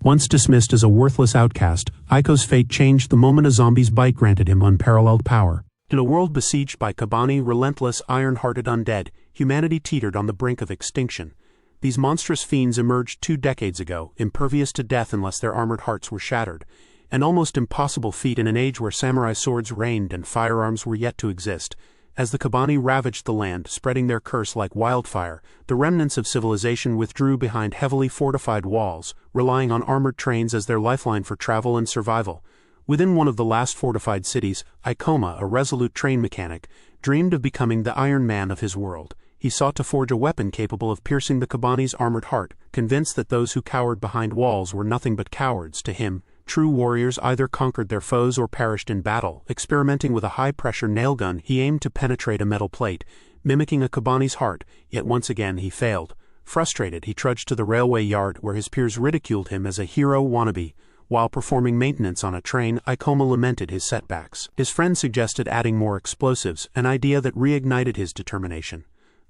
Once dismissed as a worthless outcast, Aiko's fate changed the moment a zombie's bite granted him unparalleled power. In a world besieged by Kabaneri, relentless, iron-hearted undead, humanity teetered on the brink of extinction. These monstrous fiends emerged 2 decades ago, impervious to death unless their armored hearts were shattered. An almost impossible feat in an age where samurai swords reigned and firearms were yet to exist. As the Kabaneri ravaged the land, spreading their curse like wildfire, the remnants of civilization withdrew behind heavily fortified walls, relying on armored trains as their lifeline for travel and survival. Within one of the last fortified cities, Aikoma, a resolute train mechanic, dreamed of becoming the Iron Man of his world. He sought to forge a weapon capable of piercing the Kabaneri's armored heart, convinced that those who cowered behind walls were nothing but cowards. To him, true warriors either conquered their foes or perished in battle. Experimenting with a high-pressure nail gun, he aimed to penetrate a metal plate, mimicking a Kabaneri's heart, yet once again he failed. Frustrated, he trudged to the railway yard where his peers ridiculed him as a hero wannabe. While performing maintenance on a train, Aikoma lamented his setbacks. His friend suggested adding more explosives, an idea that reignited his determination.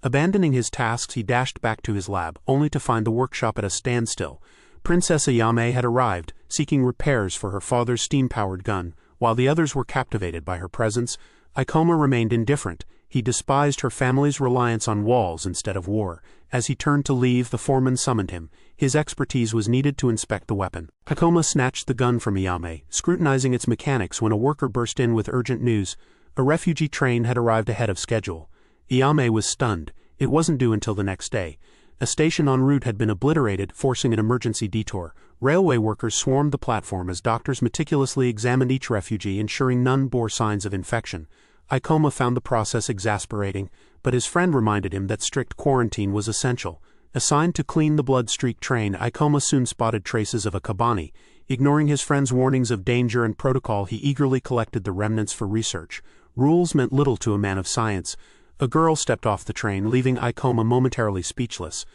Abandoning his tasks, he dashed back to his lab, only to find the workshop at a standstill. Princess Ayame had arrived, seeking repairs for her father's steam-powered gun. While the others were captivated by her presence, Aikoma remained indifferent. He despised her family's reliance on walls instead of war. As he turned to leave, the foreman summoned him. His expertise was needed to inspect the weapon. Aikoma snatched the gun from Ayame, scrutinizing its mechanics when a worker burst in with urgent news. A refugee train had arrived ahead of schedule. Ayame was stunned. It wasn't due until the next day. A station en route had been obliterated, forcing an emergency detour. Railway workers swarmed the platform as doctors meticulously examined each refugee, ensuring none bore signs of infection. Aikoma found the process exasperating, but his friend reminded him that strict quarantine was essential. Assigned to clean the blood-streaked train, Aikoma soon spotted traces of a Kabaneri. Ignoring his friend's warnings of danger and protocol, he eagerly collected the remnants for research. Rules meant little to a man of science. A girl stepped off the train, leaving Aikoma momentarily speechless.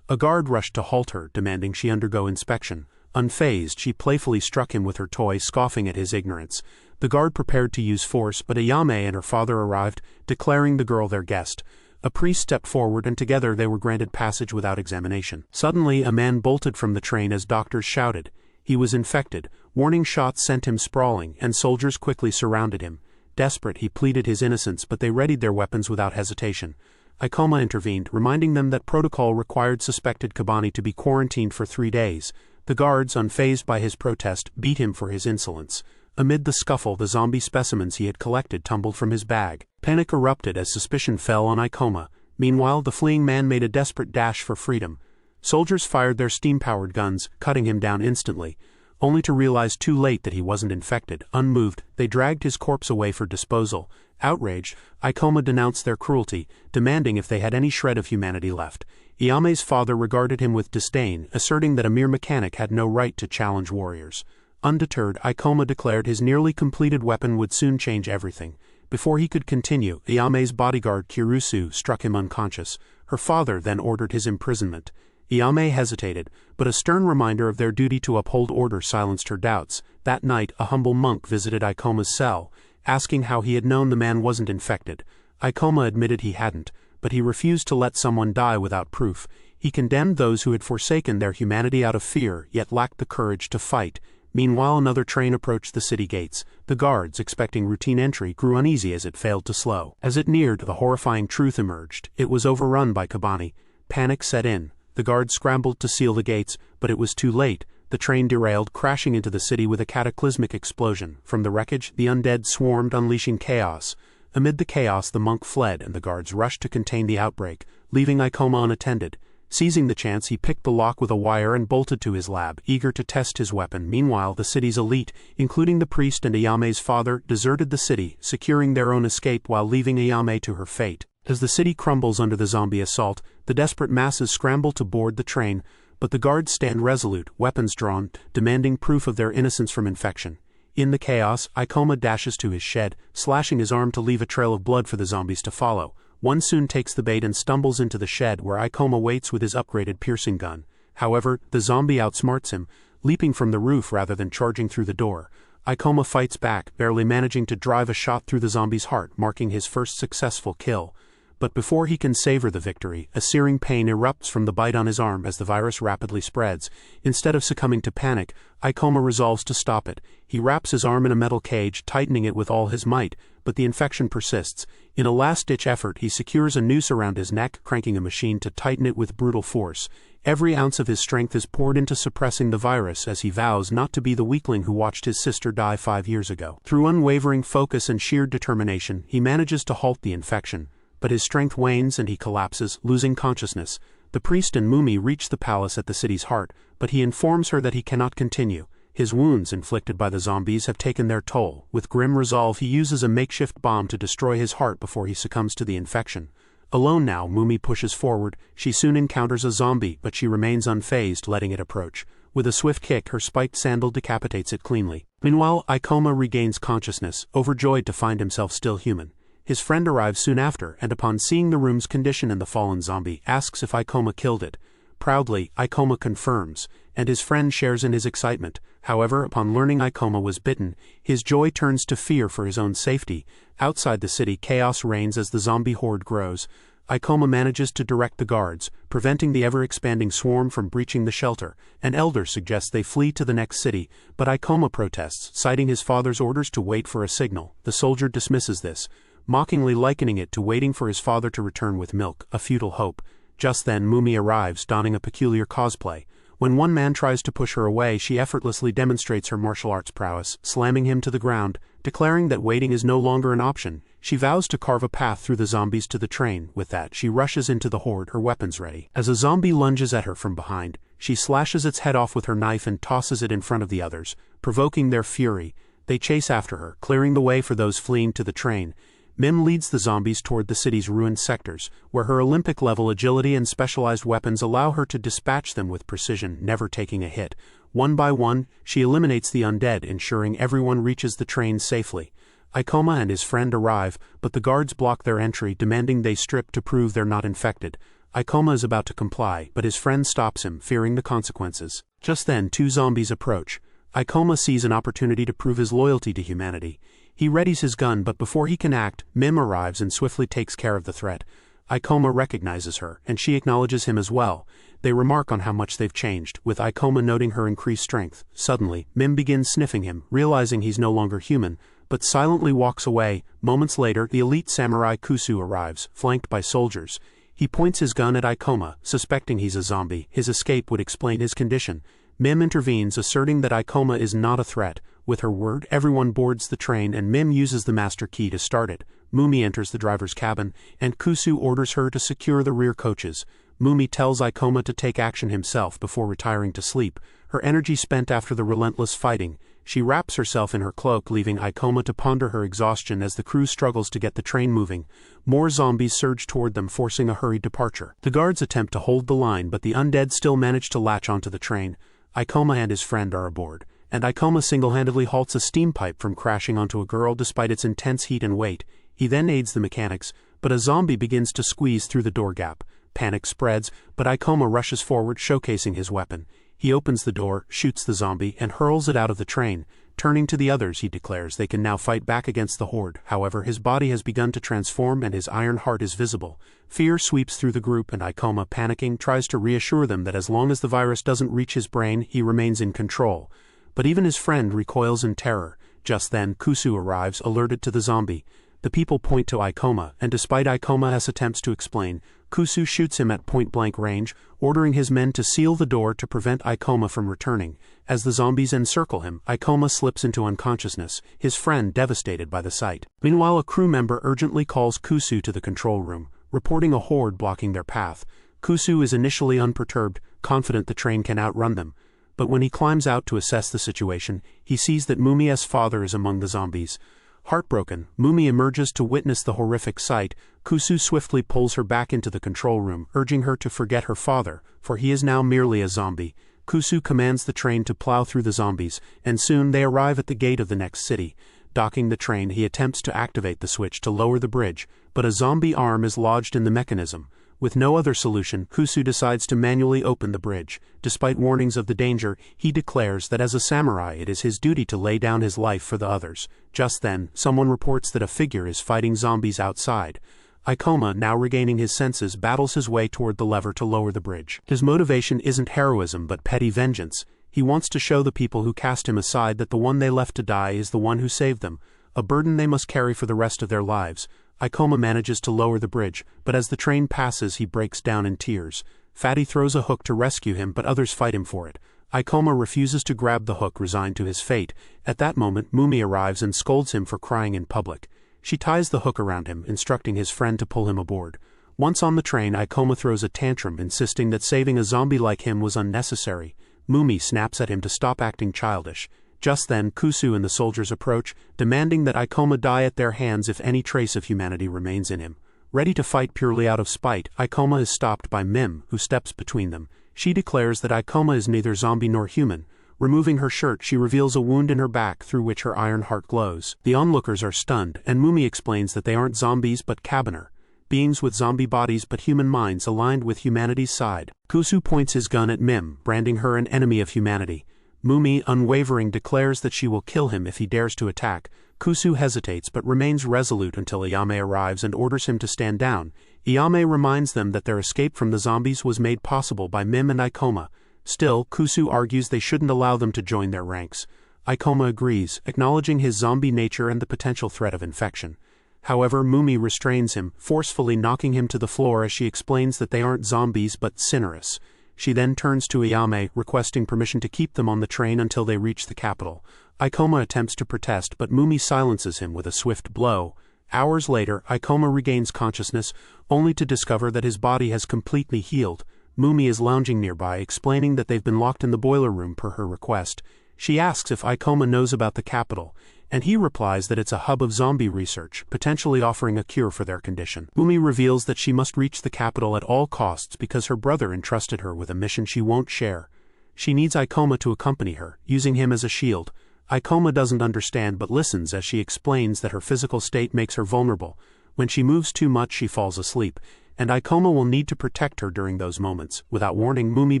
A guard rushed to halt her, demanding she undergo inspection. Unfazed, she playfully struck him with her toy, scoffing at his ignorance. The guard prepared to use force, but Ayame and her father arrived, declaring the girl their guest. A priest stepped forward, and together they were granted passage without examination. Suddenly, a man bolted from the train as doctors shouted. He was infected. Warning shots sent him sprawling, and soldiers quickly surrounded him. Desperate, he pleaded his innocence, but they readied their weapons without hesitation. Aikoma intervened, reminding them that protocol required suspected Kabaneri to be quarantined for 3 days. The guards, unfazed by his protest, beat him for his insolence. Amid the scuffle, the zombie specimens he had collected tumbled from his bag. Panic erupted as suspicion fell on Aikoma. Meanwhile, the fleeing man made a desperate dash for freedom. Soldiers fired their steam-powered guns, cutting him down instantly. Only to realize too late that he wasn't infected. Unmoved, they dragged his corpse away for disposal. Outraged, Aikoma denounced their cruelty, demanding if they had any shred of humanity left. Ayame's father regarded him with disdain, asserting that a mere mechanic had no right to challenge warriors. Undeterred, Aikoma declared his nearly completed weapon would soon change everything. Before he could continue, Ayame's bodyguard Kirusu struck him unconscious. Her father then ordered his imprisonment. Ayame hesitated, but a stern reminder of their duty to uphold order silenced her doubts. That night, a humble monk visited Aikoma's cell, asking how he had known the man wasn't infected. Aikoma admitted he hadn't, but he refused to let someone die without proof. He condemned those who had forsaken their humanity out of fear, yet lacked the courage to fight. Meanwhile, another train approached the city gates. The guards, expecting routine entry, grew uneasy as it failed to slow. As it neared, the horrifying truth emerged. It was overrun by Kabaneri. Panic set in. The guards scrambled to seal the gates, but it was too late. The train derailed, crashing into the city with a cataclysmic explosion. From the wreckage, the undead swarmed, unleashing chaos. Amid the chaos, the monk fled, and the guards rushed to contain the outbreak, leaving Aikoma unattended. Seizing the chance, he picked the lock with a wire and bolted to his lab, eager to test his weapon. Meanwhile, the city's elite, including the priest and Ayame's father, deserted the city, securing their own escape while leaving Ayame to her fate. As the city crumbles under the zombie assault, the desperate masses scramble to board the train, but the guards stand resolute, weapons drawn, demanding proof of their innocence from infection. In the chaos, Aikoma dashes to his shed, slashing his arm to leave a trail of blood for the zombies to follow. One soon takes the bait and stumbles into the shed where Aikoma waits with his upgraded piercing gun. However, the zombie outsmarts him, leaping from the roof rather than charging through the door. Aikoma fights back, barely managing to drive a shot through the zombie's heart, marking his first successful kill. but before he can savor the victory, a searing pain erupts from the bite on his arm as the virus rapidly spreads. Instead of succumbing to panic, Ikoma resolves to stop it. He wraps his arm in a metal cage, tightening it with all his might, but the infection persists. In a last-ditch effort, he secures a noose around his neck, cranking a machine to tighten it with brutal force. Every ounce of his strength is poured into suppressing the virus as he vows not to be the weakling who watched his sister die 5 years ago. Through unwavering focus and sheer determination, he manages to halt the infection, but his strength wanes and he collapses, losing consciousness. The priest and Mumi reach the palace at the city's heart, but he informs her that he cannot continue. His wounds inflicted by the zombies have taken their toll. With grim resolve, he uses a makeshift bomb to destroy his heart before he succumbs to the infection. Alone now, Mumi pushes forward. She soon encounters a zombie, but she remains unfazed, letting it approach. With a swift kick, her spiked sandal decapitates it cleanly. Meanwhile, Ikoma regains consciousness, overjoyed to find himself still human. His friend arrives soon after, and upon seeing the room's condition and the fallen zombie, asks if Ikoma killed it. Proudly, Ikoma confirms, and his friend shares in his excitement. However, upon learning Ikoma was bitten, his joy turns to fear for his own safety. Outside the city, chaos reigns as the zombie horde grows. Ikoma manages to direct the guards, preventing the ever-expanding swarm from breaching the shelter. An elder suggests they flee to the next city, but Ikoma protests, citing his father's orders to wait for a signal. The soldier dismisses this, mockingly likening it to waiting for his father to return with milk, a futile hope. Just then, Mumi arrives, donning a peculiar cosplay. When one man tries to push her away, she effortlessly demonstrates her martial arts prowess, slamming him to the ground. Declaring that waiting is no longer an option, she vows to carve a path through the zombies to the train. With that, she rushes into the horde, her weapons ready. As a zombie lunges at her from behind, she slashes its head off with her knife and tosses it in front of the others, provoking their fury. They chase after her, clearing the way for those fleeing to the train. Mim leads the zombies toward the city's ruined sectors, where her Olympic-level agility and specialized weapons allow her to dispatch them with precision, never taking a hit. One by one, she eliminates the undead, ensuring everyone reaches the train safely. Ikoma and his friend arrive, but the guards block their entry, demanding they strip to prove they're not infected. Ikoma is about to comply, but his friend stops him, fearing the consequences. Just then, 2 zombies approach. Ikoma sees an opportunity to prove his loyalty to humanity. He readies his gun, but before he can act, Mim arrives and swiftly takes care of the threat. Ikoma recognizes her, and she acknowledges him as well. They remark on how much they've changed, with Ikoma noting her increased strength. Suddenly, Mim begins sniffing him, realizing he's no longer human, but silently walks away. Moments later, the elite samurai Kusu arrives, flanked by soldiers. He points his gun at Ikoma, suspecting he's a zombie. His escape would explain his condition. Mim intervenes, asserting that Ikoma is not a threat. With her word, everyone boards the train and Mim uses the master key to start it. Mumi enters the driver's cabin, and Kusu orders her to secure the rear coaches. Mumi tells Ikoma to take action himself before retiring to sleep, her energy spent after the relentless fighting. She wraps herself in her cloak, leaving Ikoma to ponder her exhaustion as the crew struggles to get the train moving. More zombies surge toward them, forcing a hurried departure. The guards attempt to hold the line, but the undead still manage to latch onto the train. Ikoma and his friend are aboard, and Ikoma single-handedly halts a steam pipe from crashing onto a girl despite its intense heat and weight. He then aids the mechanics, but a zombie begins to squeeze through the door gap. Panic spreads, but Ikoma rushes forward, showcasing his weapon. He opens the door, shoots the zombie, and hurls it out of the train. Turning to the others, he declares they can now fight back against the horde. However, his body has begun to transform and his iron heart is visible. Fear sweeps through the group, and Ikoma, panicking, tries to reassure them that as long as the virus doesn't reach his brain, he remains in control. But even his friend recoils in terror. Just then, Kusu arrives, alerted to the zombie. The people point to Ikoma, and despite Ikoma's attempts to explain, Kusu shoots him at point-blank range, ordering his men to seal the door to prevent Ikoma from returning. As the zombies encircle him, Ikoma slips into unconsciousness, his friend devastated by the sight. Meanwhile, a crew member urgently calls Kusu to the control room, reporting a horde blocking their path. Kusu is initially unperturbed, confident the train can outrun them. But when he climbs out to assess the situation, he sees that Mumi's father is among the zombies. Heartbroken, Mumi emerges to witness the horrific sight. Kusu swiftly pulls her back into the control room, urging her to forget her father, for he is now merely a zombie. Kusu commands the train to plow through the zombies, and soon they arrive at the gate of the next city. Docking the train, he attempts to activate the switch to lower the bridge, but a zombie arm is lodged in the mechanism. With no other solution, Kusu decides to manually open the bridge. Despite warnings of the danger, he declares that as a samurai it is his duty to lay down his life for the others. Just then, someone reports that a figure is fighting zombies outside. Ikoma, now regaining his senses, battles his way toward the lever to lower the bridge. His motivation isn't heroism but petty vengeance. He wants to show the people who cast him aside that the one they left to die is the one who saved them, a burden they must carry for the rest of their lives. Ikoma manages to lower the bridge, but as the train passes he breaks down in tears. Fatty throws a hook to rescue him, but others fight him for it. Ikoma refuses to grab the hook, resigned to his fate. At that moment, Mumi arrives and scolds him for crying in public. She ties the hook around him, instructing his friend to pull him aboard. Once on the train, Ikoma throws a tantrum, insisting that saving a zombie like him was unnecessary. Mumi snaps at him to stop acting childish. Just then, Kusu and the soldiers approach, demanding that Ikoma die at their hands if any trace of humanity remains in him. Ready to fight purely out of spite, Ikoma is stopped by Mim, who steps between them. She declares that Ikoma is neither zombie nor human. Removing her shirt, she reveals a wound in her back through which her iron heart glows. The onlookers are stunned, and Mumi explains that they aren't zombies but Kabaneri, beings with zombie bodies but human minds aligned with humanity's side. Kusu points his gun at Mim, branding her an enemy of humanity. Mumi, unwavering, declares that she will kill him if he dares to attack. Kusu hesitates but remains resolute until Ayame arrives and orders him to stand down. Ayame reminds them that their escape from the zombies was made possible by Mim and Ikoma. Still, Kusu argues they shouldn't allow them to join their ranks. Ikoma agrees, acknowledging his zombie nature and the potential threat of infection. However, Mumi restrains him, forcefully knocking him to the floor as she explains that they aren't zombies but sinners. She then turns to Ayame, requesting permission to keep them on the train until they reach the capital. Ikoma attempts to protest, but Mumi silences him with a swift blow. Hours later, Ikoma regains consciousness, only to discover that his body has completely healed. Mumi is lounging nearby, explaining that they've been locked in the boiler room per her request. She asks if Ikoma knows about the capital, and he replies that it's a hub of zombie research, potentially offering a cure for their condition. Mumi reveals that she must reach the capital at all costs because her brother entrusted her with a mission she won't share. She needs Ikoma to accompany her, using him as a shield. Ikoma doesn't understand but listens as she explains that her physical state makes her vulnerable. When she moves too much, she falls asleep, and Ikoma will need to protect her during those moments. Without warning, Mumi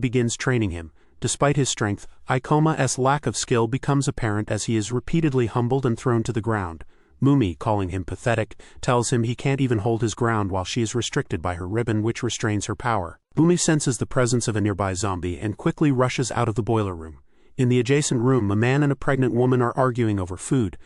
begins training him. Despite his strength, Ikoma's lack of skill becomes apparent as he is repeatedly humbled and thrown to the ground. Mumi, calling him pathetic, tells him he can't even hold his ground while she is restricted by her ribbon, which restrains her power. Mumi senses the presence of a nearby zombie and quickly rushes out of the boiler room. In the adjacent room, a man and a pregnant woman are arguing over food.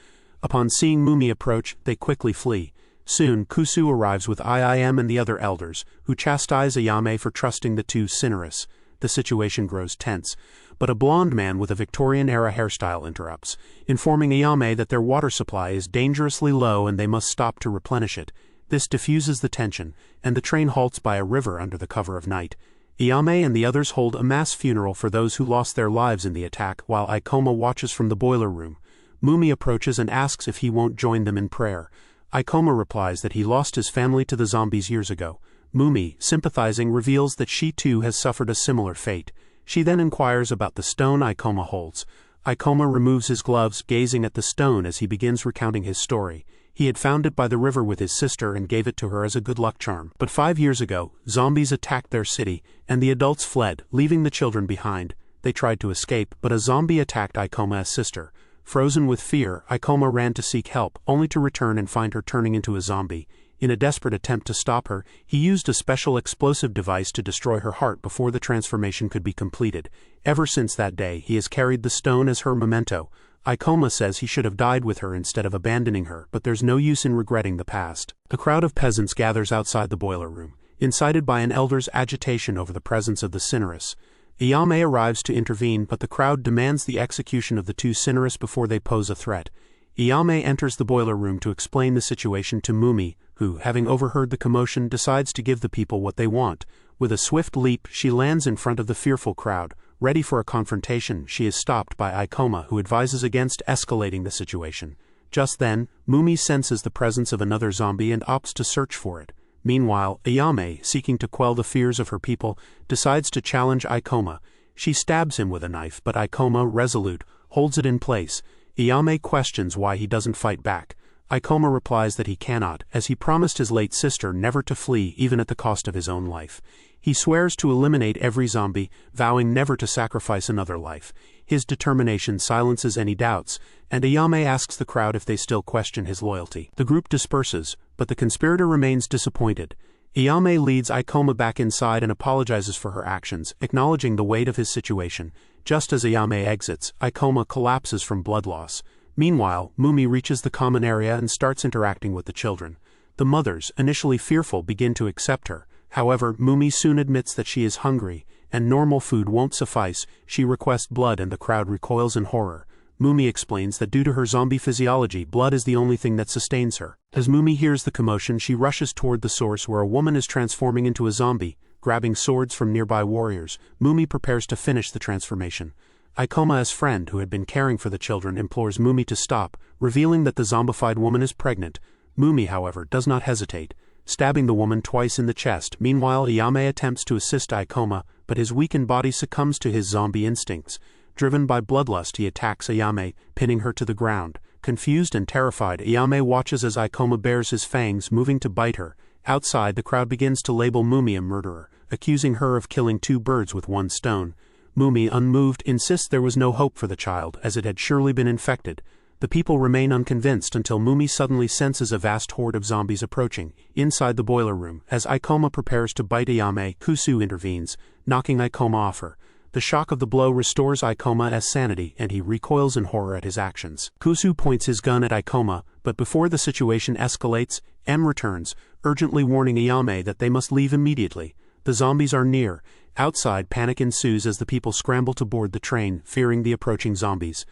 Upon seeing Mumi approach, they quickly flee. Soon, Kusu arrives with IIM and the other elders, who chastise Ayame for trusting the two sinners. The situation grows tense, but a blonde man with a Victorian-era hairstyle interrupts, informing Ayame that their water supply is dangerously low and they must stop to replenish it. This diffuses the tension, and the train halts by a river under the cover of night. Ayame and the others hold a mass funeral for those who lost their lives in the attack, while Ikoma watches from the boiler room. Mumi approaches and asks if he won't join them in prayer. Ikoma replies that he lost his family to the zombies years ago. Mumi, sympathizing, reveals that she too has suffered a similar fate. She then inquires about the stone Ikoma holds. Ikoma removes his gloves, gazing at the stone as he begins recounting his story. He had found it by the river with his sister and gave it to her as a good luck charm. But 5 years ago, zombies attacked their city, and the adults fled, leaving the children behind. They tried to escape, but a zombie attacked Ikoma's sister. Frozen with fear, Ikoma ran to seek help, only to return and find her turning into a zombie. In a desperate attempt to stop her, he used a special explosive device to destroy her heart before the transformation could be completed. Ever since that day, he has carried the stone as her memento. Ikoma says he should have died with her instead of abandoning her, but there's no use in regretting the past. A crowd of peasants gathers outside the boiler room, incited by an elder's agitation over the presence of the sinners. Ayame arrives to intervene, but the crowd demands the execution of the two sinners before they pose a threat. Ayame enters the boiler room to explain the situation to Mumi, who, having overheard the commotion, decides to give the people what they want. With a swift leap, she lands in front of the fearful crowd. Ready for a confrontation, she is stopped by Ikoma, who advises against escalating the situation. Just then, Mumi senses the presence of another zombie and opts to search for it. Meanwhile, Ayame, seeking to quell the fears of her people, decides to challenge Ikoma. She stabs him with a knife, but Ikoma, resolute, holds it in place. Ayame questions why he doesn't fight back. Ikoma replies that he cannot, as he promised his late sister never to flee even at the cost of his own life. He swears to eliminate every zombie, vowing never to sacrifice another life. His determination silences any doubts, and Ayame asks the crowd if they still question his loyalty. The group disperses, but the conspirator remains disappointed. Ayame leads Ikoma back inside and apologizes for her actions, acknowledging the weight of his situation. Just as Ayame exits, Ikoma collapses from blood loss. Meanwhile, Mumi reaches the common area and starts interacting with the children. The mothers, initially fearful, begin to accept her. However, Mumi soon admits that she is hungry, and normal food won't suffice. She requests blood and the crowd recoils in horror. Mumi explains that due to her zombie physiology, blood is the only thing that sustains her. As Mumi hears the commotion, she rushes toward the source where a woman is transforming into a zombie. Grabbing swords from nearby warriors, Mumi prepares to finish the transformation. Ikoma's friend, who had been caring for the children, implores Mumi to stop, revealing that the zombified woman is pregnant. Mumi, however, does not hesitate, stabbing the woman twice in the chest. Meanwhile, Ayame attempts to assist Ikoma, but his weakened body succumbs to his zombie instincts. Driven by bloodlust, he attacks Ayame, pinning her to the ground. Confused and terrified, Ayame watches as Ikoma bares his fangs, moving to bite her. Outside, the crowd begins to label Mumi a murderer, accusing her of killing two birds with one stone. Mumi, unmoved, insists there was no hope for the child, as it had surely been infected. The people remain unconvinced until Mumi suddenly senses a vast horde of zombies approaching. Inside the boiler room, as Ikoma prepares to bite Ayame, Kusu intervenes, knocking Ikoma off her. The shock of the blow restores Ikoma's sanity, and he recoils in horror at his actions. Kusu points his gun at Ikoma, but before the situation escalates, M returns, urgently warning Ayame that they must leave immediately. The zombies are near. Outside, panic ensues as the people scramble to board the train, fearing the approaching zombies.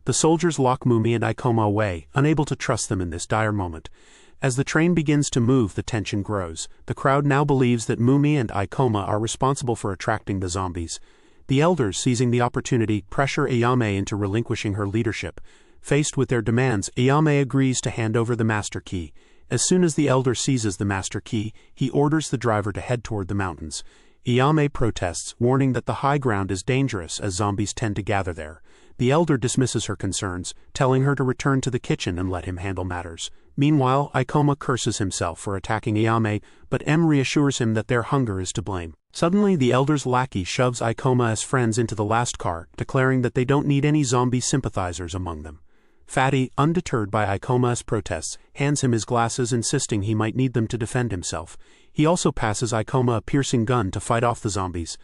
The soldiers lock Mumi and Ikoma away, unable to trust them in this dire moment. As the train begins to move, the tension grows. The crowd now believes that Mumi and Ikoma are responsible for attracting the zombies. The elders, seizing the opportunity, pressure Ayame into relinquishing her leadership. Faced with their demands, Ayame agrees to hand over the master key. As soon as the elder seizes the master key, he orders the driver to head toward the mountains. Ayame protests, warning that the high ground is dangerous as zombies tend to gather there. The elder dismisses her concerns, telling her to return to the kitchen and let him handle matters. Meanwhile, Ikoma curses himself for attacking Ayame, but M reassures him that their hunger is to blame. Suddenly, the elder's lackey shoves Ikoma's friends into the last car, declaring that they don't need any zombie sympathizers among them. Fatty, undeterred by Ikoma's protests, hands him his glasses, insisting he might need them to defend himself. He also passes Ikoma a piercing gun to fight off the zombies.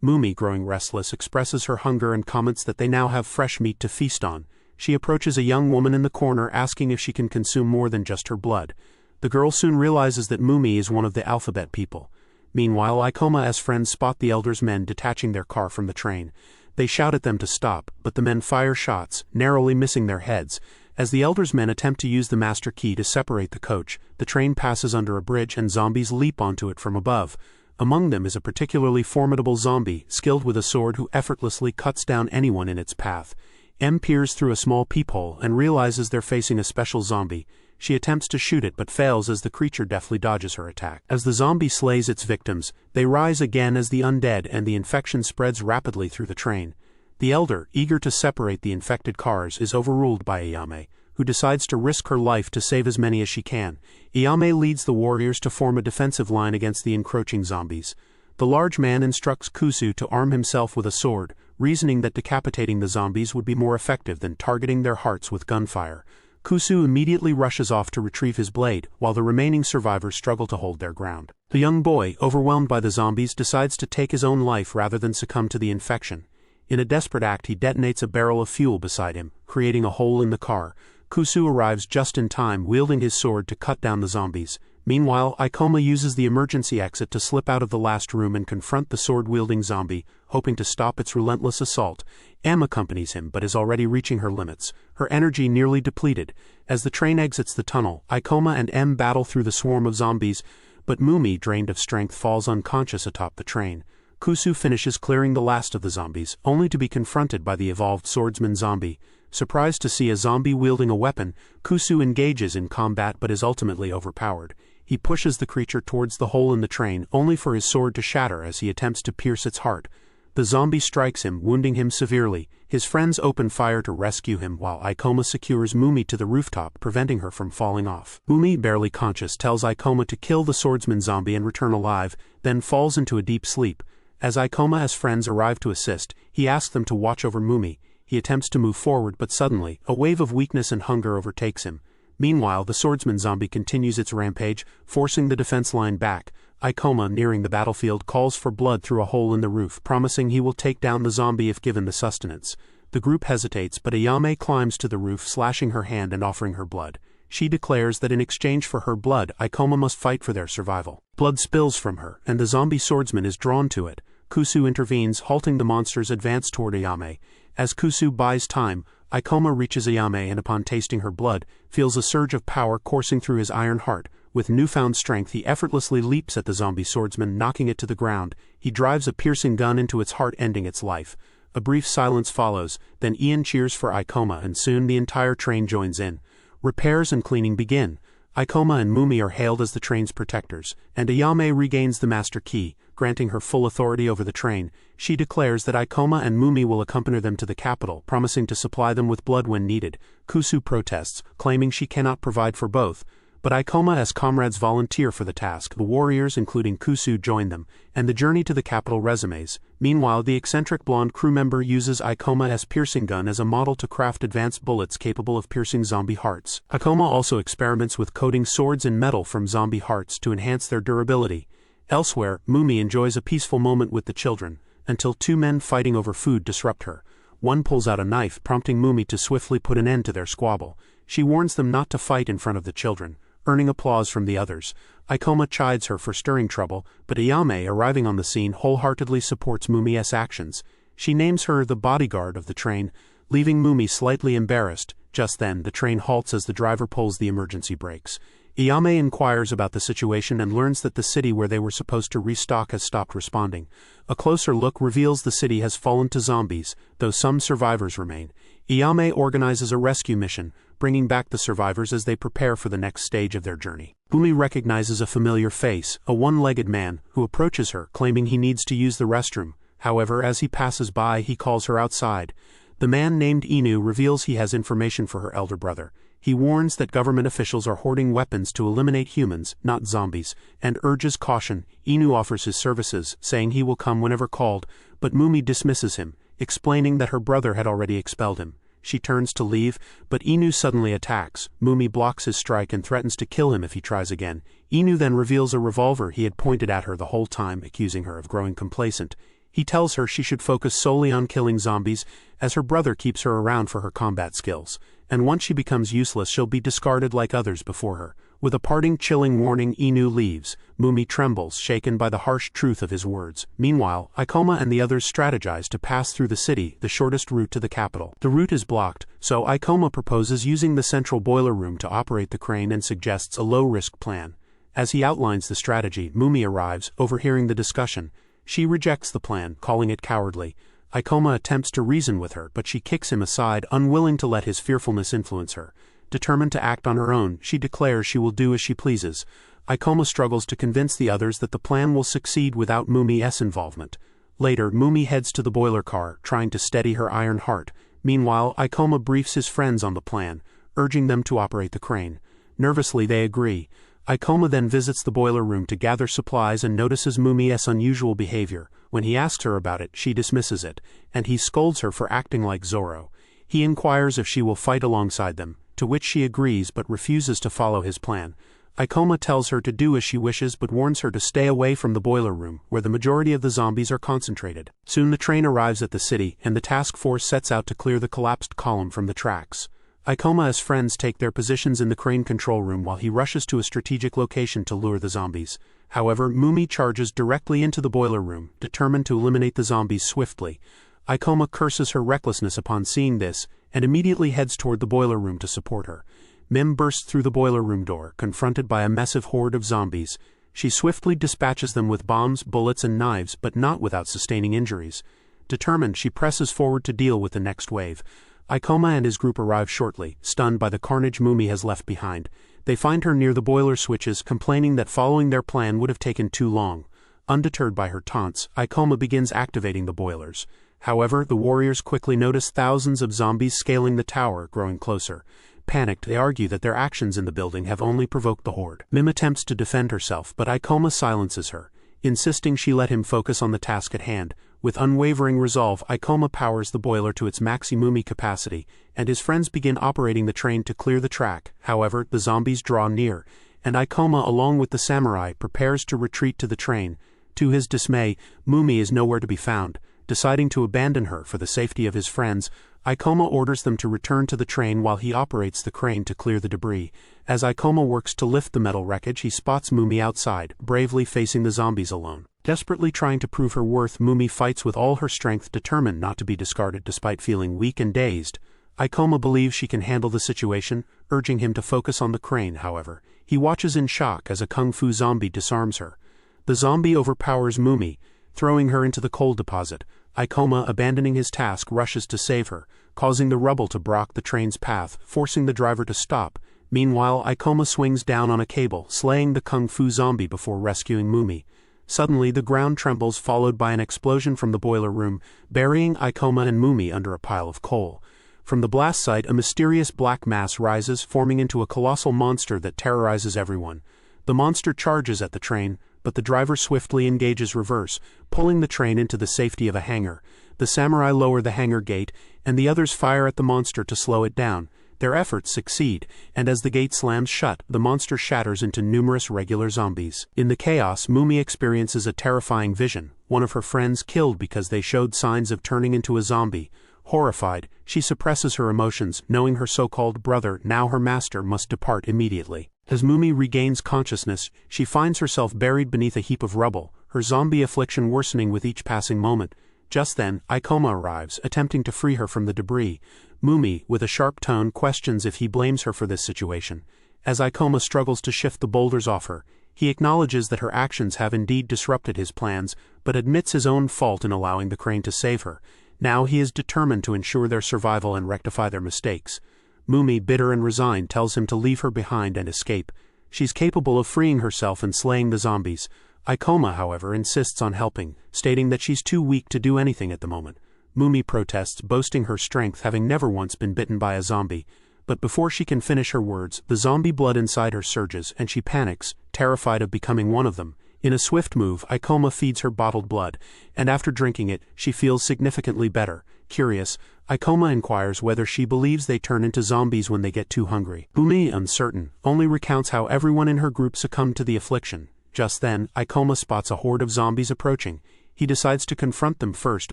Mumi, growing restless, expresses her hunger and comments that they now have fresh meat to feast on. She approaches a young woman in the corner, asking if she can consume more than just her blood. The girl soon realizes that Mumi is one of the alphabet people. Meanwhile, Ikoma's friends spot the elder's men detaching their car from the train. They shout at them to stop, but the men fire shots, narrowly missing their heads. As the elder's men attempt to use the master key to separate the coach, the train passes under a bridge and zombies leap onto it from above. Among them is a particularly formidable zombie, skilled with a sword, who effortlessly cuts down anyone in its path. M peers through a small peephole and realizes they're facing a special zombie. She attempts to shoot it but fails as the creature deftly dodges her attack. As the zombie slays its victims, they rise again as the undead, and the infection spreads rapidly through the train. The elder, eager to separate the infected cars, is overruled by Ayame, who decides to risk her life to save as many as she can. Ayame leads the warriors to form a defensive line against the encroaching zombies. The large man instructs Kusu to arm himself with a sword, reasoning that decapitating the zombies would be more effective than targeting their hearts with gunfire. Kusu immediately rushes off to retrieve his blade, while the remaining survivors struggle to hold their ground. The young boy, overwhelmed by the zombies, decides to take his own life rather than succumb to the infection. In a desperate act, he detonates a barrel of fuel beside him, creating a hole in the car. Kusu arrives just in time, wielding his sword to cut down the zombies. Meanwhile, Ikoma uses the emergency exit to slip out of the last room and confront the sword-wielding zombie, hoping to stop its relentless assault. M accompanies him but is already reaching her limits, her energy nearly depleted. As the train exits the tunnel, Ikoma and M battle through the swarm of zombies, but Mumi, drained of strength, falls unconscious atop the train. Kusu finishes clearing the last of the zombies, only to be confronted by the evolved swordsman zombie. Surprised to see a zombie wielding a weapon, Kusu engages in combat but is ultimately overpowered. He pushes the creature towards the hole in the train, only for his sword to shatter as he attempts to pierce its heart. The zombie strikes him, wounding him severely. His friends open fire to rescue him, while Ikoma secures Mumi to the rooftop, preventing her from falling off. Mumi, barely conscious, tells Ikoma to kill the swordsman zombie and return alive, then falls into a deep sleep. As Ikoma's friends arrive to assist, he asks them to watch over Mumi. He attempts to move forward, but suddenly, a wave of weakness and hunger overtakes him. Meanwhile, the swordsman zombie continues its rampage, forcing the defense line back. Ikoma, nearing the battlefield, calls for blood through a hole in the roof, promising he will take down the zombie if given the sustenance. The group hesitates, but Ayame climbs to the roof, slashing her hand and offering her blood. She declares that in exchange for her blood, Ikoma must fight for their survival. Blood spills from her, and the zombie swordsman is drawn to it. Kusu intervenes, halting the monster's advance toward Ayame. As Kusu buys time, Ikoma reaches Ayame and upon tasting her blood, feels a surge of power coursing through his iron heart. With newfound strength, he effortlessly leaps at the zombie swordsman, knocking it to the ground. He drives a piercing gun into its heart, ending its life. A brief silence follows, then Ian cheers for Ikoma and soon the entire train joins in. Repairs and cleaning begin. Ikoma and Mumi are hailed as the train's protectors, and Ayame regains the master key, granting her full authority over the train. She declares that Ikoma and Mumi will accompany them to the capital, promising to supply them with blood when needed. Kusu protests, claiming she cannot provide for both, but Ikoma as comrades volunteer for the task. The warriors, including Kusu, join them, and the journey to the capital resumes. Meanwhile, the eccentric blonde crew member uses Ikoma's piercing gun as a model to craft advanced bullets capable of piercing zombie hearts. Ikoma also experiments with coating swords in metal from zombie hearts to enhance their durability. Elsewhere, Mumi enjoys a peaceful moment with the children, until two men fighting over food disrupt her. One pulls out a knife, prompting Mumi to swiftly put an end to their squabble. She warns them not to fight in front of the children, earning applause from the others. Ikoma chides her for stirring trouble, but Ayame, arriving on the scene, wholeheartedly supports Mumi's actions. She names her the bodyguard of the train, leaving Mumi slightly embarrassed. Just then, the train halts as the driver pulls the emergency brakes. Ayame inquires about the situation and learns that the city where they were supposed to restock has stopped responding. A closer look reveals the city has fallen to zombies, though some survivors remain. Ayame organizes a rescue mission, bringing back the survivors as they prepare for the next stage of their journey. Mumi recognizes a familiar face, a one-legged man, who approaches her, claiming he needs to use the restroom. However, as he passes by, he calls her outside. The man named Inu reveals he has information for her elder brother. He warns that government officials are hoarding weapons to eliminate humans, not zombies, and urges caution. Inu offers his services, saying he will come whenever called, but Mumi dismisses him, explaining that her brother had already expelled him. She turns to leave, but Inu suddenly attacks. Mumi blocks his strike and threatens to kill him if he tries again. Inu then reveals a revolver he had pointed at her the whole time, accusing her of growing complacent. He tells her she should focus solely on killing zombies, as her brother keeps her around for her combat skills, and once she becomes useless she'll be discarded like others before her. With a parting chilling warning, Inu leaves. Mumi trembles, shaken by the harsh truth of his words. Meanwhile, Ikoma and the others strategize to pass through the city, the shortest route to the capital. The route is blocked, so Ikoma proposes using the central boiler room to operate the crane and suggests a low-risk plan. As he outlines the strategy, Mumi arrives, overhearing the discussion. She rejects the plan, calling it cowardly. Ikoma attempts to reason with her, but she kicks him aside, unwilling to let his fearfulness influence her. Determined to act on her own, she declares she will do as she pleases. Ikoma struggles to convince the others that the plan will succeed without Mumi's involvement. Later, Mumi heads to the boiler car, trying to steady her iron heart. Meanwhile, Ikoma briefs his friends on the plan, urging them to operate the crane. Nervously, they agree. Ikoma then visits the boiler room to gather supplies and notices Mumi's unusual behavior. When he asks her about it, she dismisses it, and he scolds her for acting like Zoro. He inquires if she will fight alongside them, to which she agrees but refuses to follow his plan. Ikoma tells her to do as she wishes but warns her to stay away from the boiler room, where the majority of the zombies are concentrated. Soon the train arrives at the city, and the task force sets out to clear the collapsed column from the tracks. Ikoma's friends take their positions in the crane control room while he rushes to a strategic location to lure the zombies. However, Mumi charges directly into the boiler room, determined to eliminate the zombies swiftly. Ikoma curses her recklessness upon seeing this, and immediately heads toward the boiler room to support her. Mim bursts through the boiler room door, confronted by a massive horde of zombies. She swiftly dispatches them with bombs, bullets, and knives, but not without sustaining injuries. Determined, she presses forward to deal with the next wave. Ikoma and his group arrive shortly, stunned by the carnage Mumi has left behind. They find her near the boiler switches, complaining that following their plan would have taken too long. Undeterred by her taunts, Ikoma begins activating the boilers. However, the warriors quickly notice thousands of zombies scaling the tower, growing closer. Panicked, they argue that their actions in the building have only provoked the horde. Mim attempts to defend herself, but Ikoma silences her, insisting she let him focus on the task at hand. With unwavering resolve, Ikoma powers the boiler to its maxi-Mumi capacity, and his friends begin operating the train to clear the track. However, the zombies draw near, and Ikoma, along with the samurai, prepares to retreat to the train. To his dismay, Mumi is nowhere to be found. Deciding to abandon her for the safety of his friends, Ikoma orders them to return to the train while he operates the crane to clear the debris. As Ikoma works to lift the metal wreckage, he spots Mumi outside, bravely facing the zombies alone. Desperately trying to prove her worth, Mumi fights with all her strength, determined not to be discarded despite feeling weak and dazed. Ikoma believes she can handle the situation, urging him to focus on the crane. However, he watches in shock as a kung fu zombie disarms her. The zombie overpowers Mumi, throwing her into the coal deposit. Ikoma, abandoning his task, rushes to save her, causing the rubble to block the train's path, forcing the driver to stop. Meanwhile, Ikoma swings down on a cable, slaying the kung fu zombie before rescuing Mumi. Suddenly, the ground trembles, followed by an explosion from the boiler room, burying Ikoma and Mumi under a pile of coal. From the blast site, a mysterious black mass rises, forming into a colossal monster that terrorizes everyone. The monster charges at the train, but the driver swiftly engages reverse, pulling the train into the safety of a hangar. The samurai lower the hangar gate, and the others fire at the monster to slow it down. Their efforts succeed, and as the gate slams shut, the monster shatters into numerous regular zombies. In the chaos, Mumi experiences a terrifying vision, one of her friends killed because they showed signs of turning into a zombie. Horrified, she suppresses her emotions, knowing her so-called brother, now her master, must depart immediately. As Mumi regains consciousness, she finds herself buried beneath a heap of rubble, her zombie affliction worsening with each passing moment. Just then, Ikoma arrives, attempting to free her from the debris. Mumi, with a sharp tone, questions if he blames her for this situation. As Ikoma struggles to shift the boulders off her, he acknowledges that her actions have indeed disrupted his plans, but admits his own fault in allowing the crane to save her. Now he is determined to ensure their survival and rectify their mistakes. Mumi, bitter and resigned, tells him to leave her behind and escape. She's capable of freeing herself and slaying the zombies. Ikoma, however, insists on helping, stating that she's too weak to do anything at the moment. Mumi protests, boasting her strength, having never once been bitten by a zombie. But before she can finish her words, the zombie blood inside her surges, and she panics, terrified of becoming one of them. In a swift move, Ikoma feeds her bottled blood, and after drinking it, she feels significantly better. Curious, Ikoma inquires whether she believes they turn into zombies when they get too hungry. Mumi, uncertain, only recounts how everyone in her group succumbed to the affliction. Just then, Ikoma spots a horde of zombies approaching. He decides to confront them first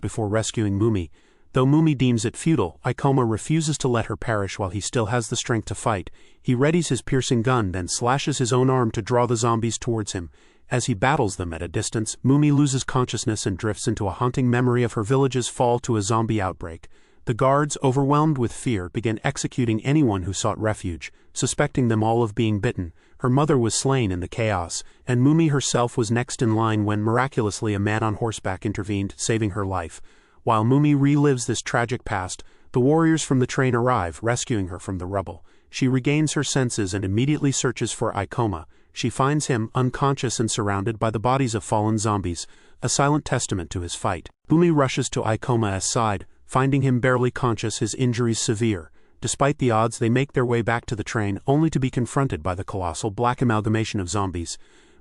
before rescuing Mumi. Though Mumi deems it futile, Ikoma refuses to let her perish while he still has the strength to fight. He readies his piercing gun, then slashes his own arm to draw the zombies towards him. As he battles them at a distance, Mumi loses consciousness and drifts into a haunting memory of her village's fall to a zombie outbreak. The guards, overwhelmed with fear, began executing anyone who sought refuge, suspecting them all of being bitten. Her mother was slain in the chaos, and Mumi herself was next in line when miraculously a man on horseback intervened, saving her life. While Mumi relives this tragic past, the warriors from the train arrive, rescuing her from the rubble. She regains her senses and immediately searches for Ikoma. She finds him, unconscious and surrounded by the bodies of fallen zombies, a silent testament to his fight. Mumi rushes to Ikoma's side, finding him barely conscious, his injuries severe. Despite the odds, they make their way back to the train, only to be confronted by the colossal black amalgamation of zombies.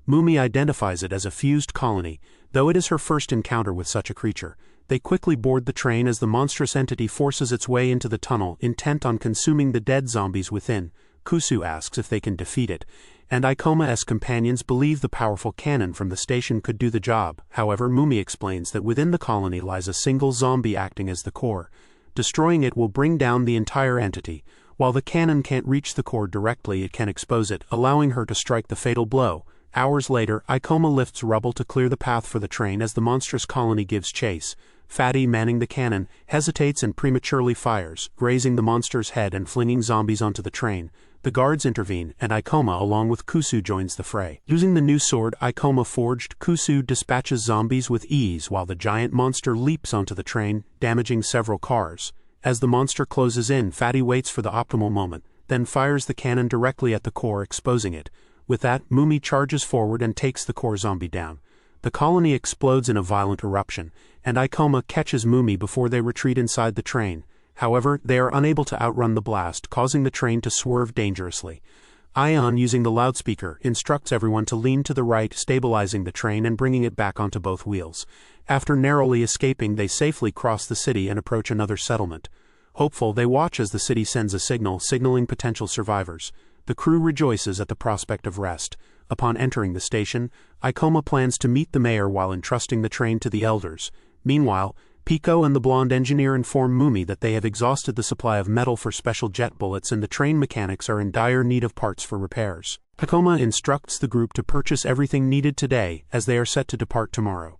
Mumi identifies it as a fused colony, though it is her first encounter with such a creature. They quickly board the train as the monstrous entity forces its way into the tunnel, intent on consuming the dead zombies within. Kusu asks if they can defeat it, and Ikoma's companions believe the powerful cannon from the station could do the job. However, Mumi explains that within the colony lies a single zombie acting as the core. Destroying it will bring down the entire entity. While the cannon can't reach the core directly, it can expose it, allowing her to strike the fatal blow. Hours later, Ikoma lifts rubble to clear the path for the train as the monstrous colony gives chase. Fatty, manning the cannon, hesitates and prematurely fires, grazing the monster's head and flinging zombies onto the train. The guards intervene, and Ikoma, along with Kusu, joins the fray. Using the new sword Ikoma forged, Kusu dispatches zombies with ease while the giant monster leaps onto the train, damaging several cars. As the monster closes in, Fatty waits for the optimal moment, then fires the cannon directly at the core, exposing it. With that, Mumi charges forward and takes the core zombie down. The colony explodes in a violent eruption, and Ikoma catches Mumi before they retreat inside the train. However, they are unable to outrun the blast, causing the train to swerve dangerously. Ion, using the loudspeaker, instructs everyone to lean to the right, stabilizing the train and bringing it back onto both wheels. After narrowly escaping, they safely cross the city and approach another settlement. Hopeful, they watch as the city sends a signal, signaling potential survivors. The crew rejoices at the prospect of rest. Upon entering the station, Ikoma plans to meet the mayor while entrusting the train to the elders. Meanwhile, Pico and the blonde engineer inform Mumi that they have exhausted the supply of metal for special jet bullets and the train mechanics are in dire need of parts for repairs. Ikoma instructs the group to purchase everything needed today, as they are set to depart tomorrow.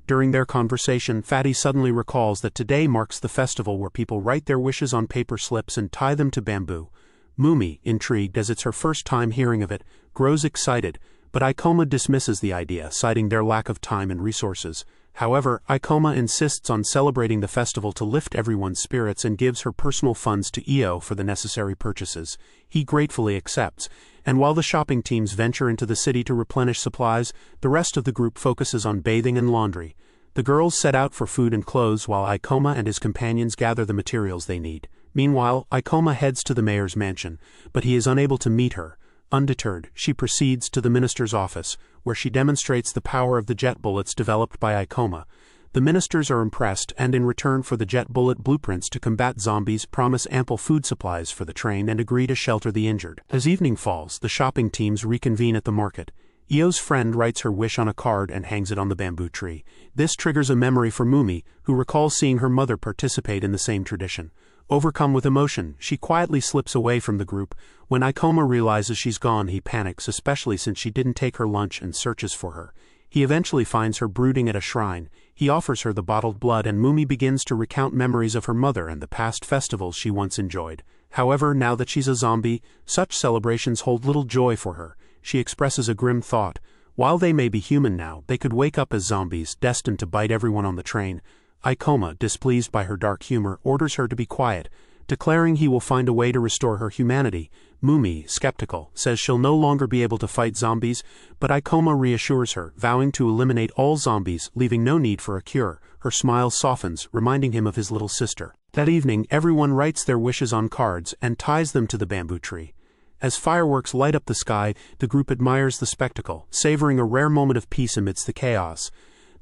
During their conversation, Fatty suddenly recalls that today marks the festival where people write their wishes on paper slips and tie them to bamboo. Mumi, intrigued as it's her first time hearing of it, grows excited, but Ikoma dismisses the idea, citing their lack of time and resources. However, Ikoma insists on celebrating the festival to lift everyone's spirits and gives her personal funds to Io for the necessary purchases. He gratefully accepts, and while the shopping teams venture into the city to replenish supplies, the rest of the group focuses on bathing and laundry. The girls set out for food and clothes while Ikoma and his companions gather the materials they need. Meanwhile, Ikoma heads to the mayor's mansion, but he is unable to meet her. Undeterred, she proceeds to the minister's office, where she demonstrates the power of the jet bullets developed by Ikoma. The ministers are impressed and, in return for the jet bullet blueprints to combat zombies, promise ample food supplies for the train and agree to shelter the injured. As evening falls, the shopping teams reconvene at the market. Io's friend writes her wish on a card and hangs it on the bamboo tree. This triggers a memory for Mumi, who recalls seeing her mother participate in the same tradition. Overcome with emotion, she quietly slips away from the group. When Ikoma realizes she's gone, he panics, especially since she didn't take her lunch, and searches for her. He eventually finds her brooding at a shrine. He offers her the bottled blood, and Mumi begins to recount memories of her mother and the past festivals she once enjoyed. However, now that she's a zombie, such celebrations hold little joy for her. She expresses a grim thought. While they may be human now, they could wake up as zombies, destined to bite everyone on the train. Ikoma, displeased by her dark humor, orders her to be quiet, declaring he will find a way to restore her humanity. Mumi, skeptical, says she'll no longer be able to fight zombies, but Ikoma reassures her, vowing to eliminate all zombies, leaving no need for a cure. Her smile softens, reminding him of his little sister. That evening, everyone writes their wishes on cards and ties them to the bamboo tree. As fireworks light up the sky, the group admires the spectacle, savoring a rare moment of peace amidst the chaos.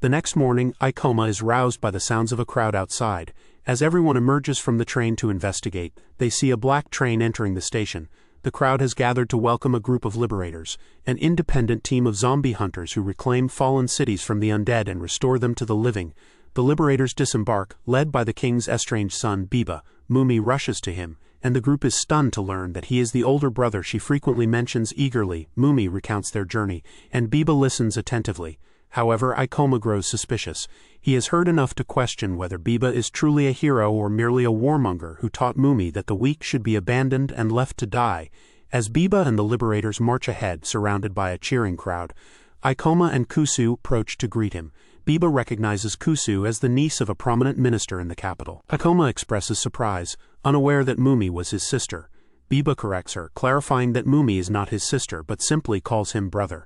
The next morning, Ikoma is roused by the sounds of a crowd outside. As everyone emerges from the train to investigate, they see a black train entering the station. The crowd has gathered to welcome a group of liberators, an independent team of zombie hunters who reclaim fallen cities from the undead and restore them to the living. The liberators disembark, led by the king's estranged son, Biba. Mumi rushes to him, and the group is stunned to learn that he is the older brother she frequently mentions eagerly. Mumi recounts their journey, and Biba listens attentively. However, Ikoma grows suspicious. He has heard enough to question whether Biba is truly a hero or merely a warmonger who taught Mumi that the weak should be abandoned and left to die. As Biba and the liberators march ahead, surrounded by a cheering crowd, Ikoma and Kusu approach to greet him. Biba recognizes Kusu as the niece of a prominent minister in the capital. Ikoma expresses surprise, unaware that Mumi was his sister. Biba corrects her, clarifying that Mumi is not his sister but simply calls him brother.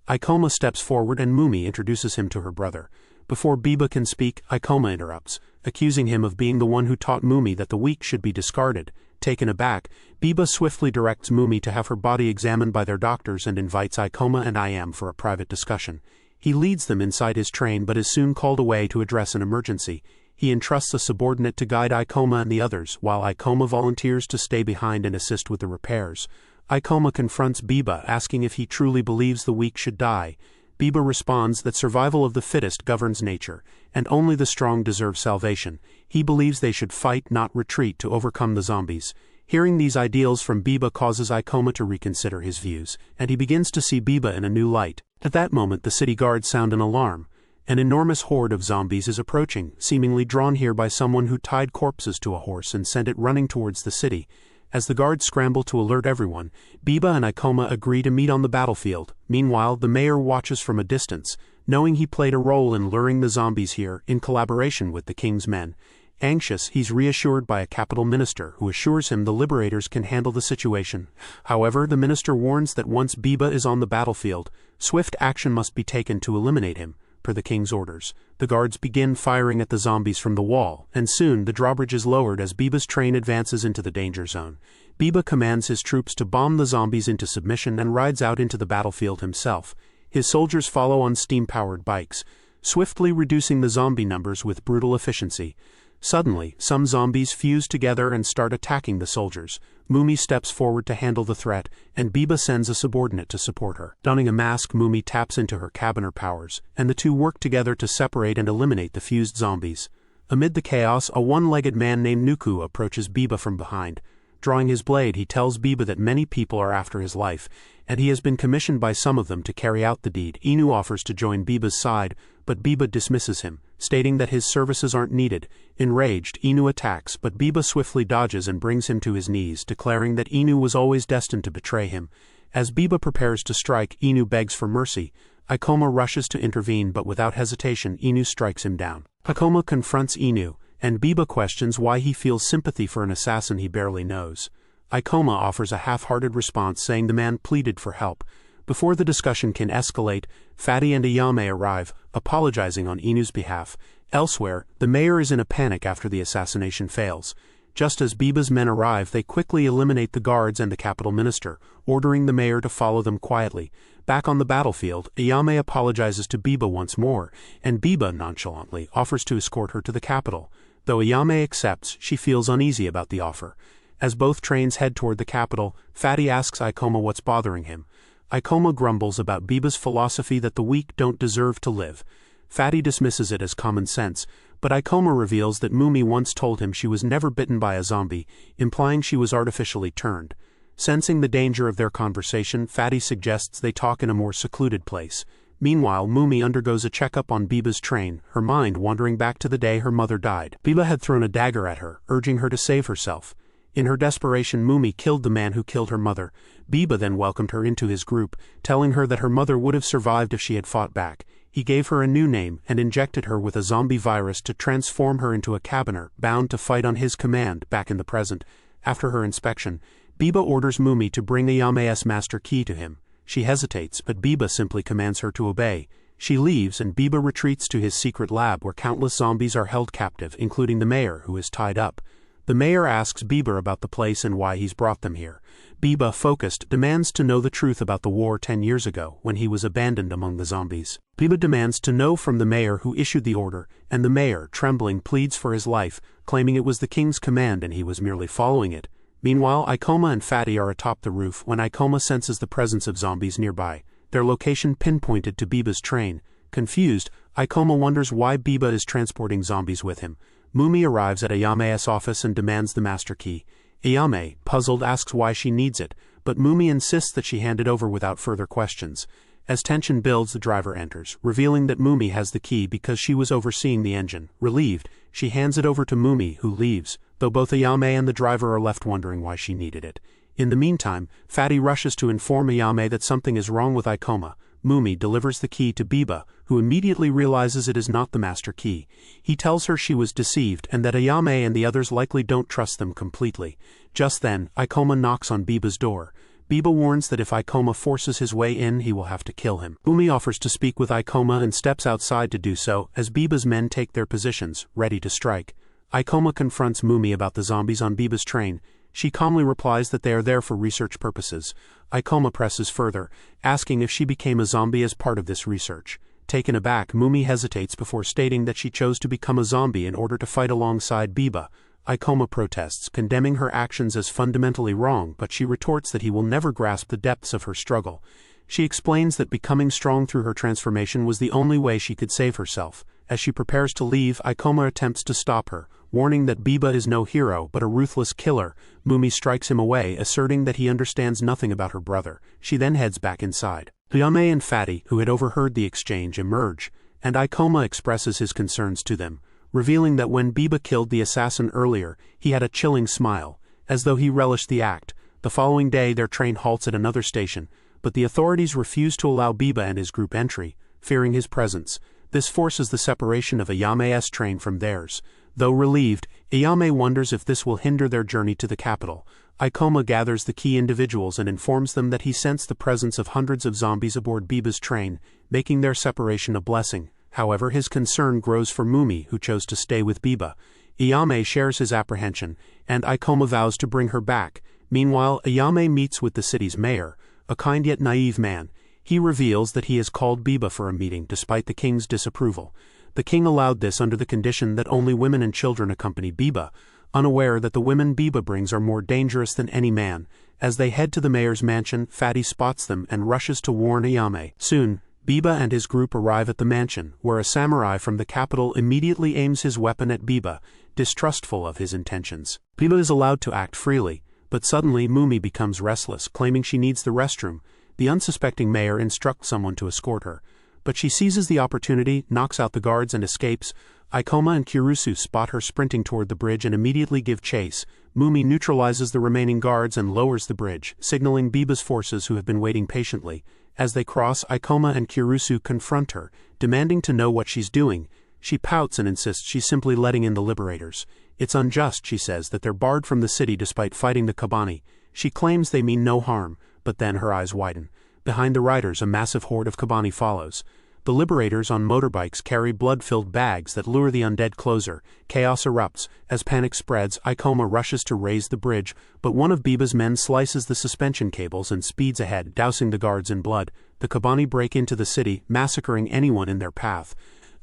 Ikoma steps forward and Mumi introduces him to her brother. Before Biba can speak, Ikoma interrupts, accusing him of being the one who taught Mumi that the weak should be discarded. Taken aback, Biba swiftly directs Mumi to have her body examined by their doctors and invites Ikoma and Iam for a private discussion. He leads them inside his train but is soon called away to address an emergency. He entrusts a subordinate to guide Ikoma and the others, while Ikoma volunteers to stay behind and assist with the repairs. Ikoma confronts Biba, asking if he truly believes the weak should die. Biba responds that survival of the fittest governs nature, and only the strong deserve salvation. He believes they should fight, not retreat, to overcome the zombies. Hearing these ideals from Biba causes Ikoma to reconsider his views, and he begins to see Biba in a new light. At that moment, the city guards sound an alarm. An enormous horde of zombies is approaching, seemingly drawn here by someone who tied corpses to a horse and sent it running towards the city. As the guards scramble to alert everyone, Biba and Ikoma agree to meet on the battlefield. Meanwhile, the mayor watches from a distance, knowing he played a role in luring the zombies here in collaboration with the king's men. Anxious, he's reassured by a capital minister who assures him the liberators can handle the situation. However, the minister warns that once Biba is on the battlefield, swift action must be taken to eliminate him. per the king's orders. The guards begin firing at the zombies from the wall, and soon the drawbridge is lowered as Biba's train advances into the danger zone. Biba commands his troops to bomb the zombies into submission and rides out into the battlefield himself. His soldiers follow on steam-powered bikes, swiftly reducing the zombie numbers with brutal efficiency. Suddenly, some zombies fuse together and start attacking the soldiers. Mumi steps forward to handle the threat, and Biba sends a subordinate to support her. Donning a mask, Mumi taps into her Kabaneri powers, and the two work together to separate and eliminate the fused zombies. Amid the chaos, a one-legged man named Nuku approaches Biba from behind. Drawing his blade, he tells Biba that many people are after his life, and he has been commissioned by some of them to carry out the deed. Inu offers to join Biba's side, but Biba dismisses him, stating that his services aren't needed. Enraged, Inu attacks, but Biba swiftly dodges and brings him to his knees, declaring that Inu was always destined to betray him. As Biba prepares to strike, Inu begs for mercy. Ikoma rushes to intervene, but without hesitation, Inu strikes him down. Ikoma confronts Inu, and Biba questions why he feels sympathy for an assassin he barely knows. Ikoma offers a half-hearted response, saying the man pleaded for help. Before the discussion can escalate, Fatty and Ayame arrive, apologizing on Inu's behalf. Elsewhere, the mayor is in a panic after the assassination fails. Just as Biba's men arrive, they quickly eliminate the guards and the capital minister, ordering the mayor to follow them quietly. Back on the battlefield, Ayame apologizes to Biba once more, and Biba nonchalantly offers to escort her to the capital. Though Ayame accepts, she feels uneasy about the offer. As both trains head toward the capital, Fatty asks Ikoma what's bothering him. Ikoma grumbles about Biba's philosophy that the weak don't deserve to live. Fatty dismisses it as common sense, but Ikoma reveals that Mumi once told him she was never bitten by a zombie, implying she was artificially turned. Sensing the danger of their conversation, Fatty suggests they talk in a more secluded place. Meanwhile, Mumi undergoes a checkup on Biba's train, her mind wandering back to the day her mother died. Biba had thrown a dagger at her, urging her to save herself. In her desperation, Mumi killed the man who killed her mother. Biba then welcomed her into his group, telling her that her mother would have survived if she had fought back. He gave her a new name and injected her with a zombie virus to transform her into a Kabaneri, bound to fight on his command back in the present. After her inspection, Biba orders Mumi to bring Ayame's master key to him. She hesitates, but Biba simply commands her to obey. She leaves, and Biba retreats to his secret lab where countless zombies are held captive, including the mayor, who is tied up. The mayor asks Biba about the place and why he's brought them here. Biba, focused, demands to know the truth about the war 10 years ago, when he was abandoned among the zombies. Biba demands to know from the mayor who issued the order, and the mayor, trembling, pleads for his life, claiming it was the king's command and he was merely following it. Meanwhile, Ikoma and Fatty are atop the roof when Ikoma senses the presence of zombies nearby, their location pinpointed to Biba's train. Confused, Ikoma wonders why Biba is transporting zombies with him. Mumi arrives at Ayame's office and demands the master key. Ayame, puzzled, asks why she needs it, but Mumi insists that she hand it over without further questions. As tension builds, the driver enters, revealing that Mumi has the key because she was overseeing the engine. Relieved, she hands it over to Mumi, who leaves, though both Ayame and the driver are left wondering why she needed it. In the meantime, Fatty rushes to inform Ayame that something is wrong with Ikoma. Mumi delivers the key to Biba, who immediately realizes it is not the master key. He tells her she was deceived and that Ayame and the others likely don't trust them completely. Just then, Ikoma knocks on Biba's door. Biba warns that if Ikoma forces his way in, he will have to kill him. Mumi offers to speak with Ikoma and steps outside to do so, as Biba's men take their positions, ready to strike. Ikoma confronts Mumi about the zombies on Biba's train. She calmly replies that they are there for research purposes. Ikoma presses further, asking if she became a zombie as part of this research. Taken aback, Mumi hesitates before stating that she chose to become a zombie in order to fight alongside Biba. Ikoma protests, condemning her actions as fundamentally wrong, but she retorts that he will never grasp the depths of her struggle. She explains that becoming strong through her transformation was the only way she could save herself. As she prepares to leave, Ikoma attempts to stop her, warning that Biba is no hero but a ruthless killer. Mumi strikes him away, asserting that he understands nothing about her brother. She then heads back inside. Ayame and Fatty, who had overheard the exchange, emerge, and Ikoma expresses his concerns to them, revealing that when Biba killed the assassin earlier, he had a chilling smile, as though he relished the act. The following day, their train halts at another station, but the authorities refuse to allow Biba and his group entry, fearing his presence. This forces the separation of Ayame's train from theirs. Though relieved, Ayame wonders if this will hinder their journey to the capital. Ikoma gathers the key individuals and informs them that he sensed the presence of hundreds of zombies aboard Biba's train, making their separation a blessing. However, his concern grows for Mumi, who chose to stay with Biba. Ayame shares his apprehension, and Ikoma vows to bring her back. Meanwhile, Ayame meets with the city's mayor, a kind yet naive man. He reveals that he has called Biba for a meeting despite the king's disapproval. The king allowed this under the condition that only women and children accompany Biba, unaware that the women Biba brings are more dangerous than any man. As they head to the mayor's mansion, Fatty spots them and rushes to warn Ayame. Soon, Biba and his group arrive at the mansion, where a samurai from the capital immediately aims his weapon at Biba, distrustful of his intentions. Biba is allowed to act freely, but suddenly Mumi becomes restless, claiming she needs the restroom. The unsuspecting mayor instructs someone to escort her, but she seizes the opportunity, knocks out the guards and escapes. Ikoma and Kirusu spot her sprinting toward the bridge and immediately give chase. Mumi neutralizes the remaining guards and lowers the bridge, signaling Biba's forces who have been waiting patiently. As they cross, Ikoma and Kirusu confront her, demanding to know what she's doing. She pouts and insists she's simply letting in the liberators. It's unjust, she says, that they're barred from the city despite fighting the Kabani. She claims they mean no harm, but then her eyes widen. Behind the riders, a massive horde of Kabani follows. The liberators on motorbikes carry blood-filled bags that lure the undead closer. Chaos erupts. As panic spreads, Ikoma rushes to raise the bridge, but one of Biba's men slices the suspension cables and speeds ahead, dousing the guards in blood. The Kabani break into the city, massacring anyone in their path.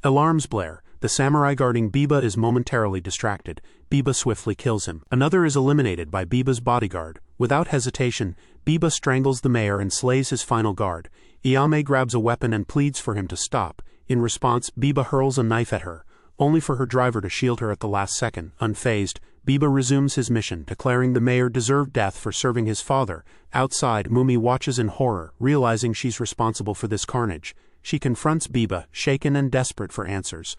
Alarms blare. The samurai guarding Biba is momentarily distracted. Biba swiftly kills him. Another is eliminated by Biba's bodyguard. Without hesitation, Biba strangles the mayor and slays his final guard. Ayame grabs a weapon and pleads for him to stop. In response, Biba hurls a knife at her, only for her driver to shield her at the last second. Unfazed, Biba resumes his mission, declaring the mayor deserved death for serving his father. Outside, Mumi watches in horror, realizing she's responsible for this carnage. She confronts Biba, shaken and desperate for answers.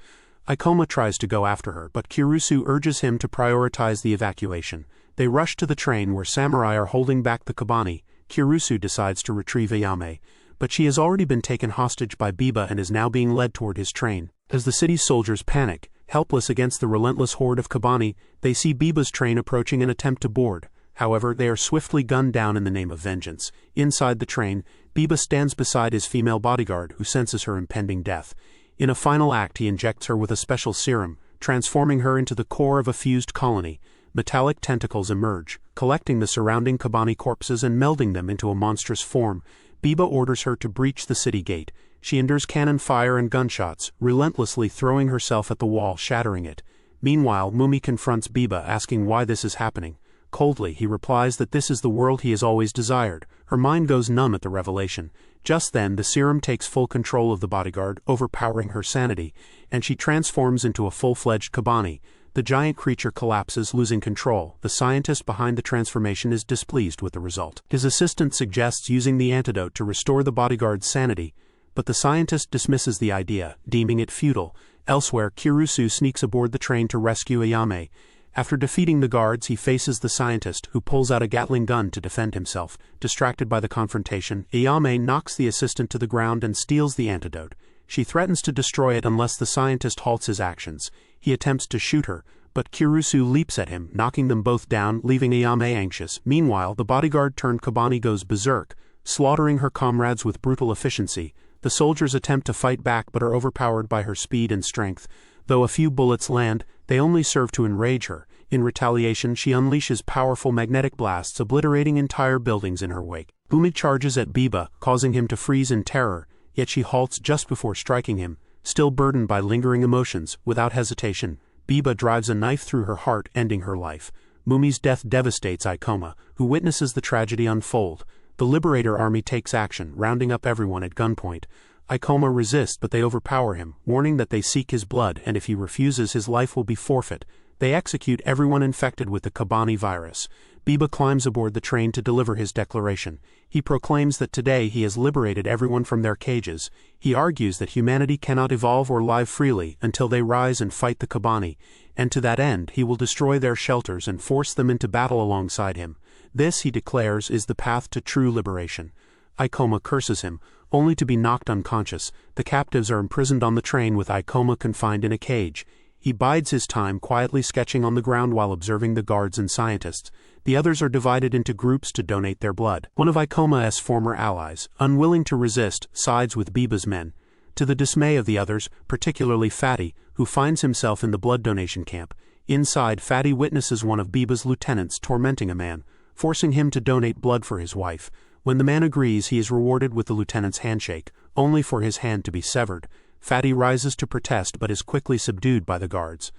Ikoma tries to go after her, but Kirusu urges him to prioritize the evacuation. They rush to the train where samurai are holding back the Kabani. Kirusu decides to retrieve Ayame, but she has already been taken hostage by Biba and is now being led toward his train. As the city's soldiers panic, helpless against the relentless horde of Kabani, they see Biba's train approaching and attempt to board. However, they are swiftly gunned down in the name of vengeance. Inside the train, Biba stands beside his female bodyguard, who senses her impending death. In a final act, he injects her with a special serum, transforming her into the core of a fused colony. Metallic tentacles emerge, collecting the surrounding Kabani corpses and melding them into a monstrous form. Biba orders her to breach the city gate. She endures cannon fire and gunshots, relentlessly throwing herself at the wall, shattering it. Meanwhile, Mumi confronts Biba, asking why this is happening. Coldly, he replies that this is the world he has always desired. Her mind goes numb at the revelation. Just then, the serum takes full control of the bodyguard, overpowering her sanity, and she transforms into a full-fledged Kabani. The giant creature collapses, losing control. The scientist behind the transformation is displeased with the result. His assistant suggests using the antidote to restore the bodyguard's sanity, but the scientist dismisses the idea, deeming it futile. Elsewhere, Kirusu sneaks aboard the train to rescue Ayame. After defeating the guards, he faces the scientist, who pulls out a Gatling gun to defend himself. Distracted by the confrontation, Ayame knocks the assistant to the ground and steals the antidote. She threatens to destroy it unless the scientist halts his actions. He attempts to shoot her, but Kirusu leaps at him, knocking them both down, leaving Ayame anxious. Meanwhile, the bodyguard-turned-Kabani goes berserk, slaughtering her comrades with brutal efficiency. The soldiers attempt to fight back but are overpowered by her speed and strength. Though a few bullets land, they only serve to enrage her. In retaliation, she unleashes powerful magnetic blasts, obliterating entire buildings in her wake. Mumi charges at Biba, causing him to freeze in terror, yet she halts just before striking him. Still burdened by lingering emotions, without hesitation, Biba drives a knife through her heart, ending her life. Mumi's death devastates Ikoma, who witnesses the tragedy unfold. The Liberator Army takes action, rounding up everyone at gunpoint. Ikoma resists, but they overpower him, warning that they seek his blood, and if he refuses, his life will be forfeit. They execute everyone infected with the Kabani virus. Biba climbs aboard the train to deliver his declaration. He proclaims that today he has liberated everyone from their cages. He argues that humanity cannot evolve or live freely until they rise and fight the Kabani, and to that end he will destroy their shelters and force them into battle alongside him. This, he declares, is the path to true liberation. Ikoma curses him, only to be knocked unconscious. The captives are imprisoned on the train with Ikoma confined in a cage. He bides his time, quietly sketching on the ground while observing the guards and scientists. The others are divided into groups to donate their blood. One of Ikoma's former allies, unwilling to resist, sides with Biba's men. to the dismay of the others, particularly Fatty, who finds himself in the blood donation camp. Inside, Fatty witnesses one of Biba's lieutenants tormenting a man, forcing him to donate blood for his wife. When the man agrees, he is rewarded with the lieutenant's handshake, only for his hand to be severed. Fatty rises to protest but is quickly subdued by the guards.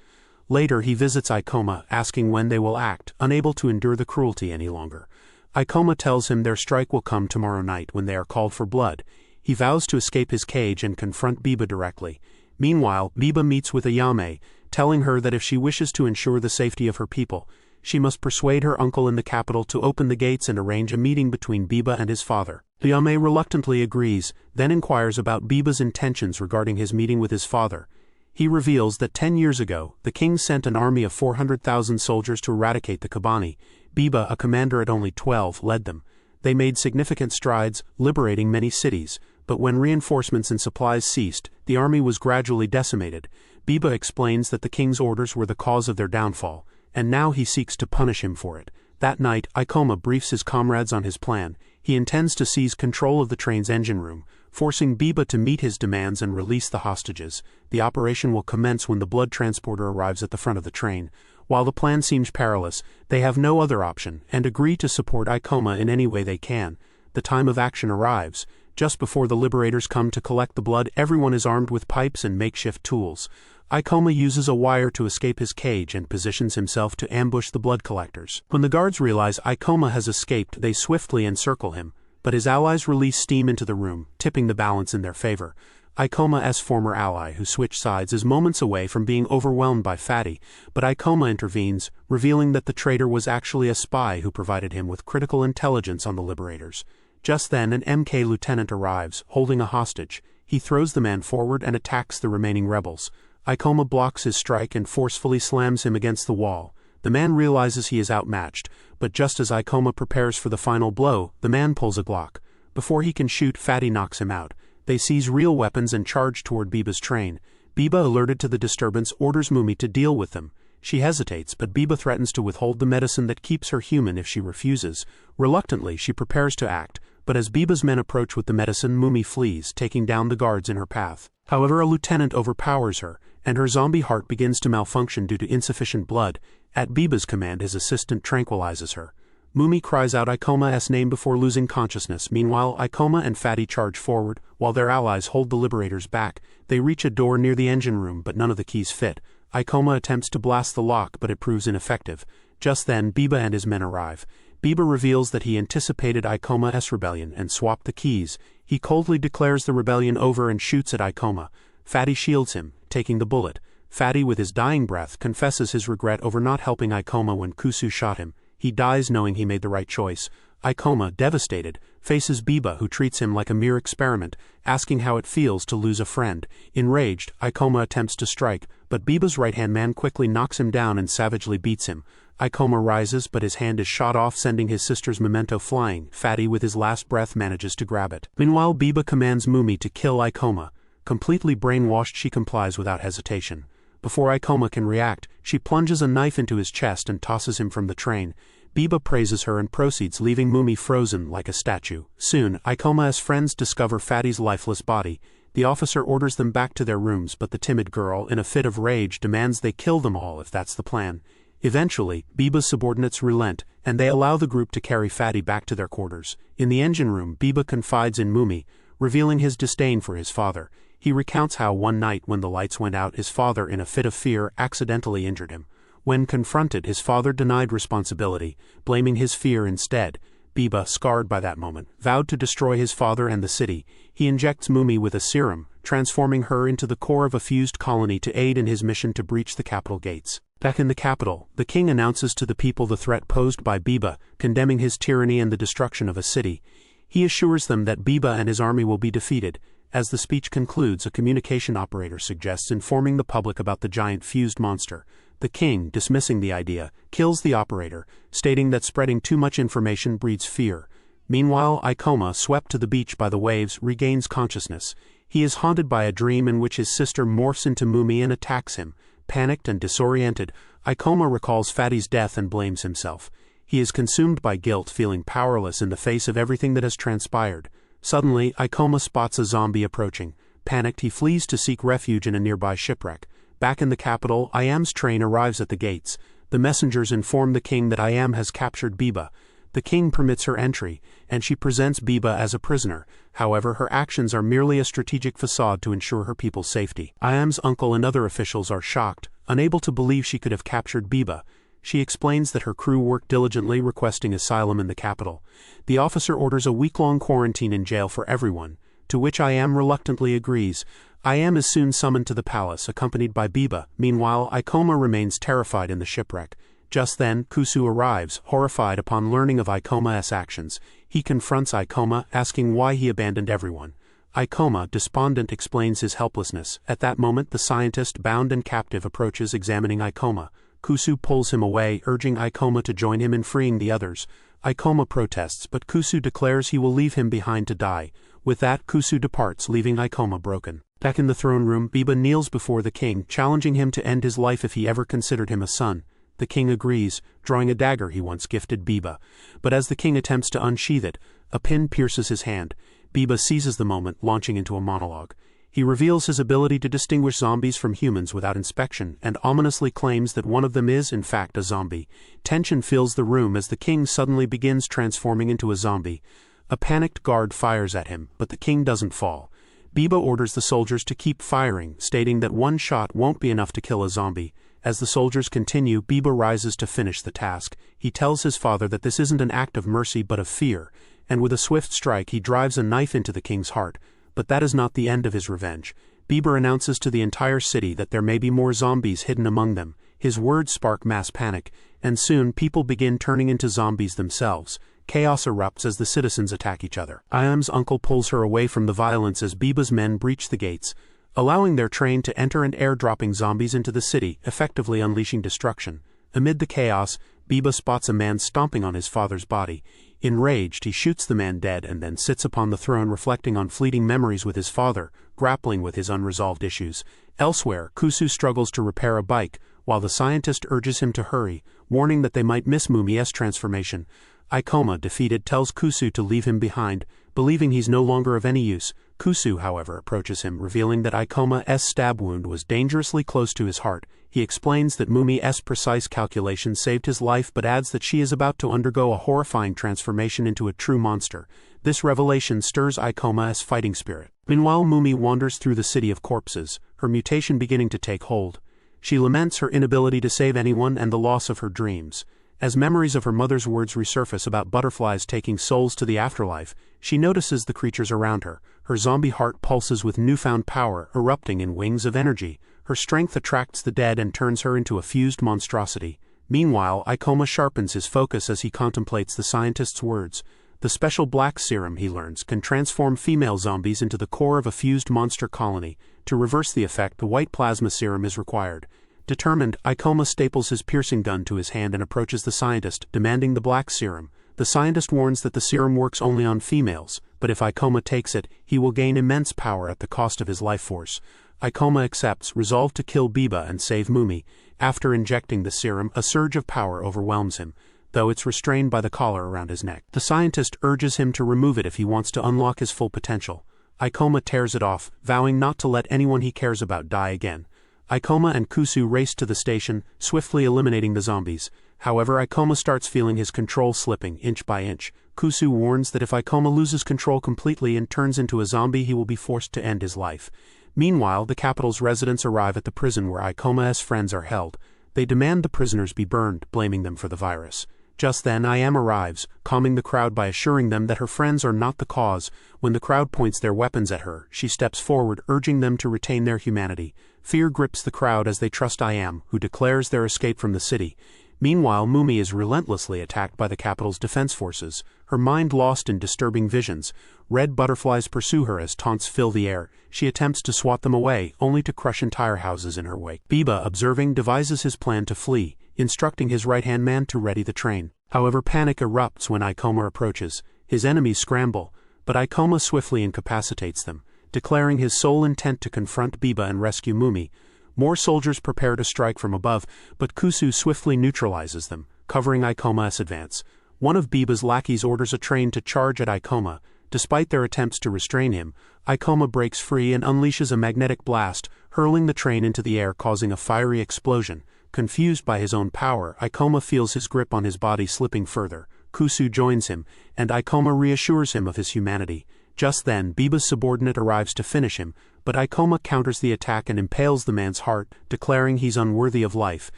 Later he visits Ikoma, asking when they will act, unable to endure the cruelty any longer. Ikoma tells him their strike will come tomorrow night when they are called for blood. He vows to escape his cage and confront Biba directly. Meanwhile, Biba meets with Ayame, telling her that if she wishes to ensure the safety of her people, she must persuade her uncle in the capital to open the gates and arrange a meeting between Biba and his father. Ayame reluctantly agrees, then inquires about Biba's intentions regarding his meeting with his father. He reveals that 10 years ago, the king sent an army of 400,000 soldiers to eradicate the Kabaneri. Biba, a commander at only 12, led them. They made significant strides, liberating many cities, but when reinforcements and supplies ceased, the army was gradually decimated. Biba explains that the king's orders were the cause of their downfall, and now he seeks to punish him for it. That night, Ikoma briefs his comrades on his plan. He intends to seize control of the train's engine room, forcing Biba to meet his demands and release the hostages. The operation will commence when the blood transporter arrives at the front of the train. While the plan seems perilous, they have no other option, and agree to support Ikoma in any way they can. The time of action arrives. Just before the liberators come to collect the blood, everyone is armed with pipes and makeshift tools. Ikoma uses a wire to escape his cage and positions himself to ambush the blood collectors. When the guards realize Ikoma has escaped, they swiftly encircle him, but his allies release steam into the room, tipping the balance in their favor. Ikoma's former ally, who switched sides, is moments away from being overwhelmed by Fatty, but Ikoma intervenes, revealing that the traitor was actually a spy who provided him with critical intelligence on the liberators. Just then, an MK lieutenant arrives, holding a hostage. He throws the man forward and attacks the remaining rebels. Ikoma blocks his strike and forcefully slams him against the wall. The man realizes he is outmatched, but just as Ikoma prepares for the final blow, the man pulls a Glock. Before he can shoot, Fatty knocks him out. They seize real weapons and charge toward Biba's train. Biba, alerted to the disturbance, orders Mumi to deal with them. She hesitates, but Biba threatens to withhold the medicine that keeps her human if she refuses. Reluctantly, she prepares to act, but as Biba's men approach with the medicine, Mumi flees, taking down the guards in her path. However, a lieutenant overpowers her, and her zombie heart begins to malfunction due to insufficient blood. At Biba's command, his assistant tranquilizes her. Mumi cries out Ikoma's name before losing consciousness. Meanwhile, Ikoma and Fatty charge forward, while their allies hold the liberators back. They reach a door near the engine room, but none of the keys fit. Ikoma attempts to blast the lock, but it proves ineffective. Just then, Biba and his men arrive. Biba reveals that he anticipated Ikoma's rebellion and swapped the keys. He coldly declares the rebellion over and shoots at Ikoma. Fatty shields him, taking the bullet. Fatty, with his dying breath, confesses his regret over not helping Ikoma when Kusu shot him. He dies knowing he made the right choice. Ikoma, devastated, faces Biba, who treats him like a mere experiment, asking how it feels to lose a friend. Enraged, Ikoma attempts to strike, but Biba's right-hand man quickly knocks him down and savagely beats him. Ikoma rises, but his hand is shot off, sending his sister's memento flying. Fatty, with his last breath, manages to grab it. Meanwhile, Biba commands Mumi to kill Ikoma. Completely brainwashed, she complies without hesitation. Before Ikoma can react, she plunges a knife into his chest and tosses him from the train. Biba praises her and proceeds, leaving Mumi frozen like a statue. Soon, Ikoma's friends discover Fatty's lifeless body. The officer orders them back to their rooms, but the timid girl, in a fit of rage, demands they kill them all if that's the plan. Eventually, Biba's subordinates relent, and they allow the group to carry Fatty back to their quarters. In the engine room, Biba confides in Mumi, revealing his disdain for his father. He recounts how one night when the lights went out, his father, in a fit of fear, accidentally injured him. When confronted, his father denied responsibility, blaming his fear instead. Biba, scarred by that moment, vowed to destroy his father and the city. He injects Mumi with a serum, transforming her into the core of a fused colony to aid in his mission to breach the capital gates. Back in the capital, the king announces to the people the threat posed by Biba, condemning his tyranny and the destruction of a city. He assures them that Biba and his army will be defeated. As the speech concludes, a communication operator suggests informing the public about the giant fused monster. The king, dismissing the idea, kills the operator, stating that spreading too much information breeds fear. Meanwhile, Ikoma, swept to the beach by the waves, regains consciousness. He is haunted by a dream in which his sister morphs into Mumi and attacks him. Panicked and disoriented, Ikoma recalls Fatty's death and blames himself. He is consumed by guilt, feeling powerless in the face of everything that has transpired. Suddenly, Ikoma spots a zombie approaching. Panicked, he flees to seek refuge in a nearby shipwreck. Back in the capital, Iam's train arrives at the gates. The messengers inform the king that Iam has captured Biba. The king permits her entry, and she presents Biba as a prisoner. However, her actions are merely a strategic facade to ensure her people's safety. Iam's uncle and other officials are shocked, unable to believe she could have captured Biba. She explains that her crew worked diligently, requesting asylum in the capital. The officer orders a week-long quarantine in jail for everyone, to which Iam reluctantly agrees. Iam is soon summoned to the palace, accompanied by Biba. Meanwhile, Ikoma remains terrified in the shipwreck. Just then, Kusu arrives, horrified upon learning of Ikoma's actions. He confronts Ikoma, asking why he abandoned everyone. Ikoma, despondent, explains his helplessness. At that moment, the scientist, bound and captive, approaches, examining Ikoma. Kusu pulls him away, urging Ikoma to join him in freeing the others. Ikoma protests, but Kusu declares he will leave him behind to die. With that, Kusu departs, leaving Ikoma broken. Back in the throne room, Biba kneels before the king, challenging him to end his life if he ever considered him a son. The king agrees, drawing a dagger he once gifted Biba. But as the king attempts to unsheath it, a pin pierces his hand. Biba seizes the moment, launching into a monologue. He reveals his ability to distinguish zombies from humans without inspection, and ominously claims that one of them is, in fact, a zombie. Tension fills the room as the king suddenly begins transforming into a zombie. A panicked guard fires at him, but the king doesn't fall. Biba orders the soldiers to keep firing, stating that one shot won't be enough to kill a zombie. As the soldiers continue, Biba rises to finish the task. He tells his father that this isn't an act of mercy but of fear, and with a swift strike he drives a knife into the king's heart. But that is not the end of his revenge. Biba announces to the entire city that there may be more zombies hidden among them. His words spark mass panic, and soon people begin turning into zombies themselves. Chaos erupts as the citizens attack each other. Iam's uncle pulls her away from the violence as Biba's men breach the gates, allowing their train to enter and airdropping zombies into the city, effectively unleashing destruction. Amid the chaos, Biba spots a man stomping on his father's body. Enraged, he shoots the man dead and then sits upon the throne, reflecting on fleeting memories with his father, grappling with his unresolved issues. Elsewhere, Kusu struggles to repair a bike, while the scientist urges him to hurry, warning that they might miss Mumi's transformation. Ikoma, defeated, tells Kusu to leave him behind, believing he's no longer of any use. Kusu, however, approaches him, revealing that Ikoma's stab wound was dangerously close to his heart. He explains that Mumi's precise calculation saved his life, but adds that she is about to undergo a horrifying transformation into a true monster. This revelation stirs Ikoma's fighting spirit. Meanwhile, Mumi wanders through the city of corpses, her mutation beginning to take hold. She laments her inability to save anyone and the loss of her dreams. As memories of her mother's words resurface about butterflies taking souls to the afterlife, she notices the creatures around her. Her zombie heart pulses with newfound power, erupting in wings of energy. Her strength attracts the dead and turns her into a fused monstrosity. Meanwhile, Ikoma sharpens his focus as he contemplates the scientist's words. The special black serum, he learns, can transform female zombies into the core of a fused monster colony. To reverse the effect, the white plasma serum is required. Determined, Ikoma staples his piercing gun to his hand and approaches the scientist, demanding the black serum. The scientist warns that the serum works only on females, but if Ikoma takes it, he will gain immense power at the cost of his life force. Ikoma accepts, resolved to kill Biba and save Mumi. After injecting the serum, a surge of power overwhelms him, though it's restrained by the collar around his neck. The scientist urges him to remove it if he wants to unlock his full potential. Ikoma tears it off, vowing not to let anyone he cares about die again. Ikoma and Kusu race to the station, swiftly eliminating the zombies. However, Ikoma starts feeling his control slipping, inch by inch. Kusu warns that if Ikoma loses control completely and turns into a zombie, he will be forced to end his life. Meanwhile, the capital's residents arrive at the prison where Ikoma's friends are held. They demand the prisoners be burned, blaming them for the virus. Just then, Iam arrives, calming the crowd by assuring them that her friends are not the cause. When the crowd points their weapons at her, she steps forward, urging them to retain their humanity. Fear grips the crowd as they trust Iam, who declares their escape from the city. Meanwhile, Mumi is relentlessly attacked by the capital's defense forces, her mind lost in disturbing visions. Red butterflies pursue her as taunts fill the air. She attempts to swat them away, only to crush entire houses in her wake. Biba, observing, devises his plan to flee, instructing his right-hand man to ready the train. However, panic erupts when Ikoma approaches. His enemies scramble, but Ikoma swiftly incapacitates them, declaring his sole intent to confront Biba and rescue Mumi. More soldiers prepare to strike from above, but Kusu swiftly neutralizes them, covering Ikoma's advance. One of Biba's lackeys orders a train to charge at Ikoma. Despite their attempts to restrain him, Ikoma breaks free and unleashes a magnetic blast, hurling the train into the air, causing a fiery explosion. Confused by his own power, Ikoma feels his grip on his body slipping further. Kusu joins him, and Ikoma reassures him of his humanity. Just then, Biba's subordinate arrives to finish him, but Ikoma counters the attack and impales the man's heart, declaring he's unworthy of life.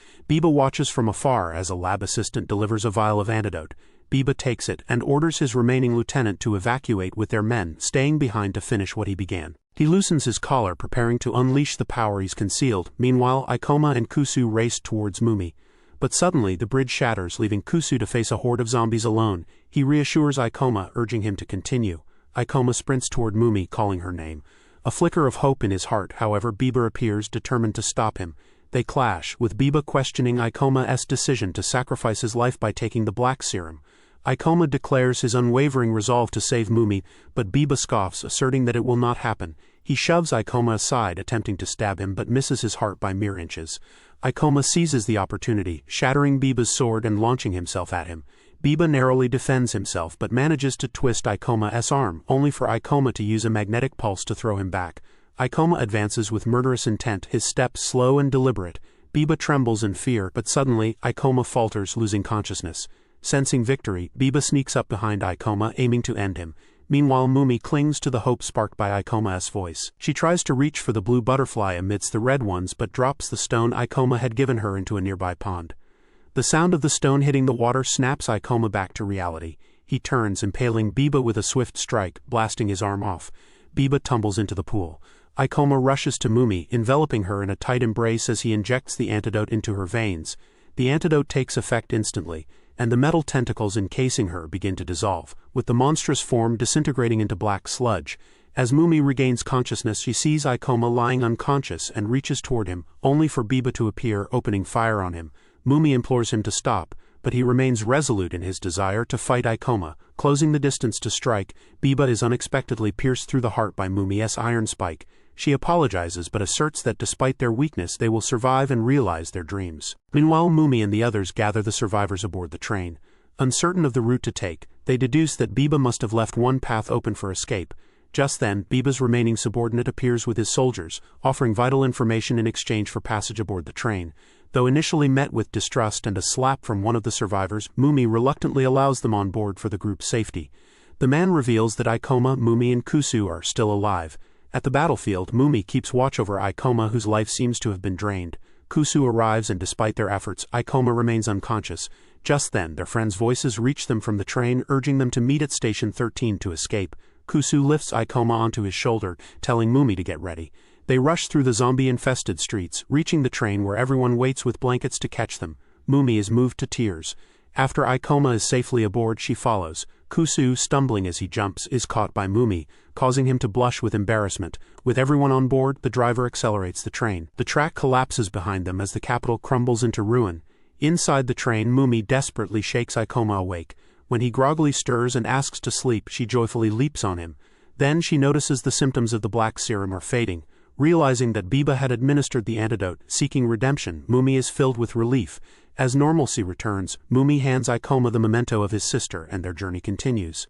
Biba watches from afar as a lab assistant delivers a vial of antidote. Biba takes it and orders his remaining lieutenant to evacuate with their men, staying behind to finish what he began. He loosens his collar, preparing to unleash the power he's concealed. Meanwhile, Ikoma and Kusu race towards Mumi. But suddenly, the bridge shatters, leaving Kusu to face a horde of zombies alone. He reassures Ikoma, urging him to continue. Ikoma sprints toward Mumi, calling her name. A flicker of hope in his heart, however, Biba appears, determined to stop him. They clash, with Biba questioning Ikoma's decision to sacrifice his life by taking the black serum. Ikoma declares his unwavering resolve to save Mumi, but Biba scoffs, asserting that it will not happen. He shoves Ikoma aside, attempting to stab him, but misses his heart by mere inches. Ikoma seizes the opportunity, shattering Biba's sword and launching himself at him. Biba narrowly defends himself but manages to twist Ikoma's arm, only for Ikoma to use a magnetic pulse to throw him back. Ikoma advances with murderous intent, his steps slow and deliberate. Biba trembles in fear, but suddenly, Ikoma falters, losing consciousness. Sensing victory, Biba sneaks up behind Ikoma, aiming to end him. Meanwhile, Mumi clings to the hope sparked by Ikoma's voice. She tries to reach for the blue butterfly amidst the red ones but drops the stone Ikoma had given her into a nearby pond. The sound of the stone hitting the water snaps Ikoma back to reality. He turns, impaling Biba with a swift strike, blasting his arm off. Biba tumbles into the pool. Ikoma rushes to Mumi, enveloping her in a tight embrace as he injects the antidote into her veins. The antidote takes effect instantly, and the metal tentacles encasing her begin to dissolve, with the monstrous form disintegrating into black sludge. As Mumi regains consciousness, she sees Ikoma lying unconscious and reaches toward him, only for Biba to appear, opening fire on him. Mumi implores him to stop, but he remains resolute in his desire to fight Ikoma. Closing the distance to strike, Biba is unexpectedly pierced through the heart by Mumi's iron spike. She apologizes but asserts that despite their weakness they will survive and realize their dreams. Meanwhile, Mumi and the others gather the survivors aboard the train. Uncertain of the route to take, they deduce that Biba must have left one path open for escape. Just then, Biba's remaining subordinate appears with his soldiers, offering vital information in exchange for passage aboard the train. Though initially met with distrust and a slap from one of the survivors, Mumi reluctantly allows them on board for the group's safety. The man reveals that Ikoma, Mumi and Kusu are still alive. At the battlefield, Mumi keeps watch over Ikoma, whose life seems to have been drained. Kusu arrives and despite their efforts, Ikoma remains unconscious. Just then, their friends' voices reach them from the train, urging them to meet at Station 13 to escape. Kusu lifts Ikoma onto his shoulder, telling Mumi to get ready. They rush through the zombie-infested streets, reaching the train where everyone waits with blankets to catch them. Mumi is moved to tears. After Ikoma is safely aboard, she follows. Kusu, stumbling as he jumps, is caught by Mumi, causing him to blush with embarrassment. With everyone on board, the driver accelerates the train. The track collapses behind them as the capital crumbles into ruin. Inside the train, Mumi desperately shakes Ikoma awake. When he groggily stirs and asks to sleep, she joyfully leaps on him. Then she notices the symptoms of the black serum are fading. Realizing that Biba had administered the antidote, seeking redemption, Mumi is filled with relief. As normalcy returns, Mumi hands Ikoma the memento of his sister and their journey continues.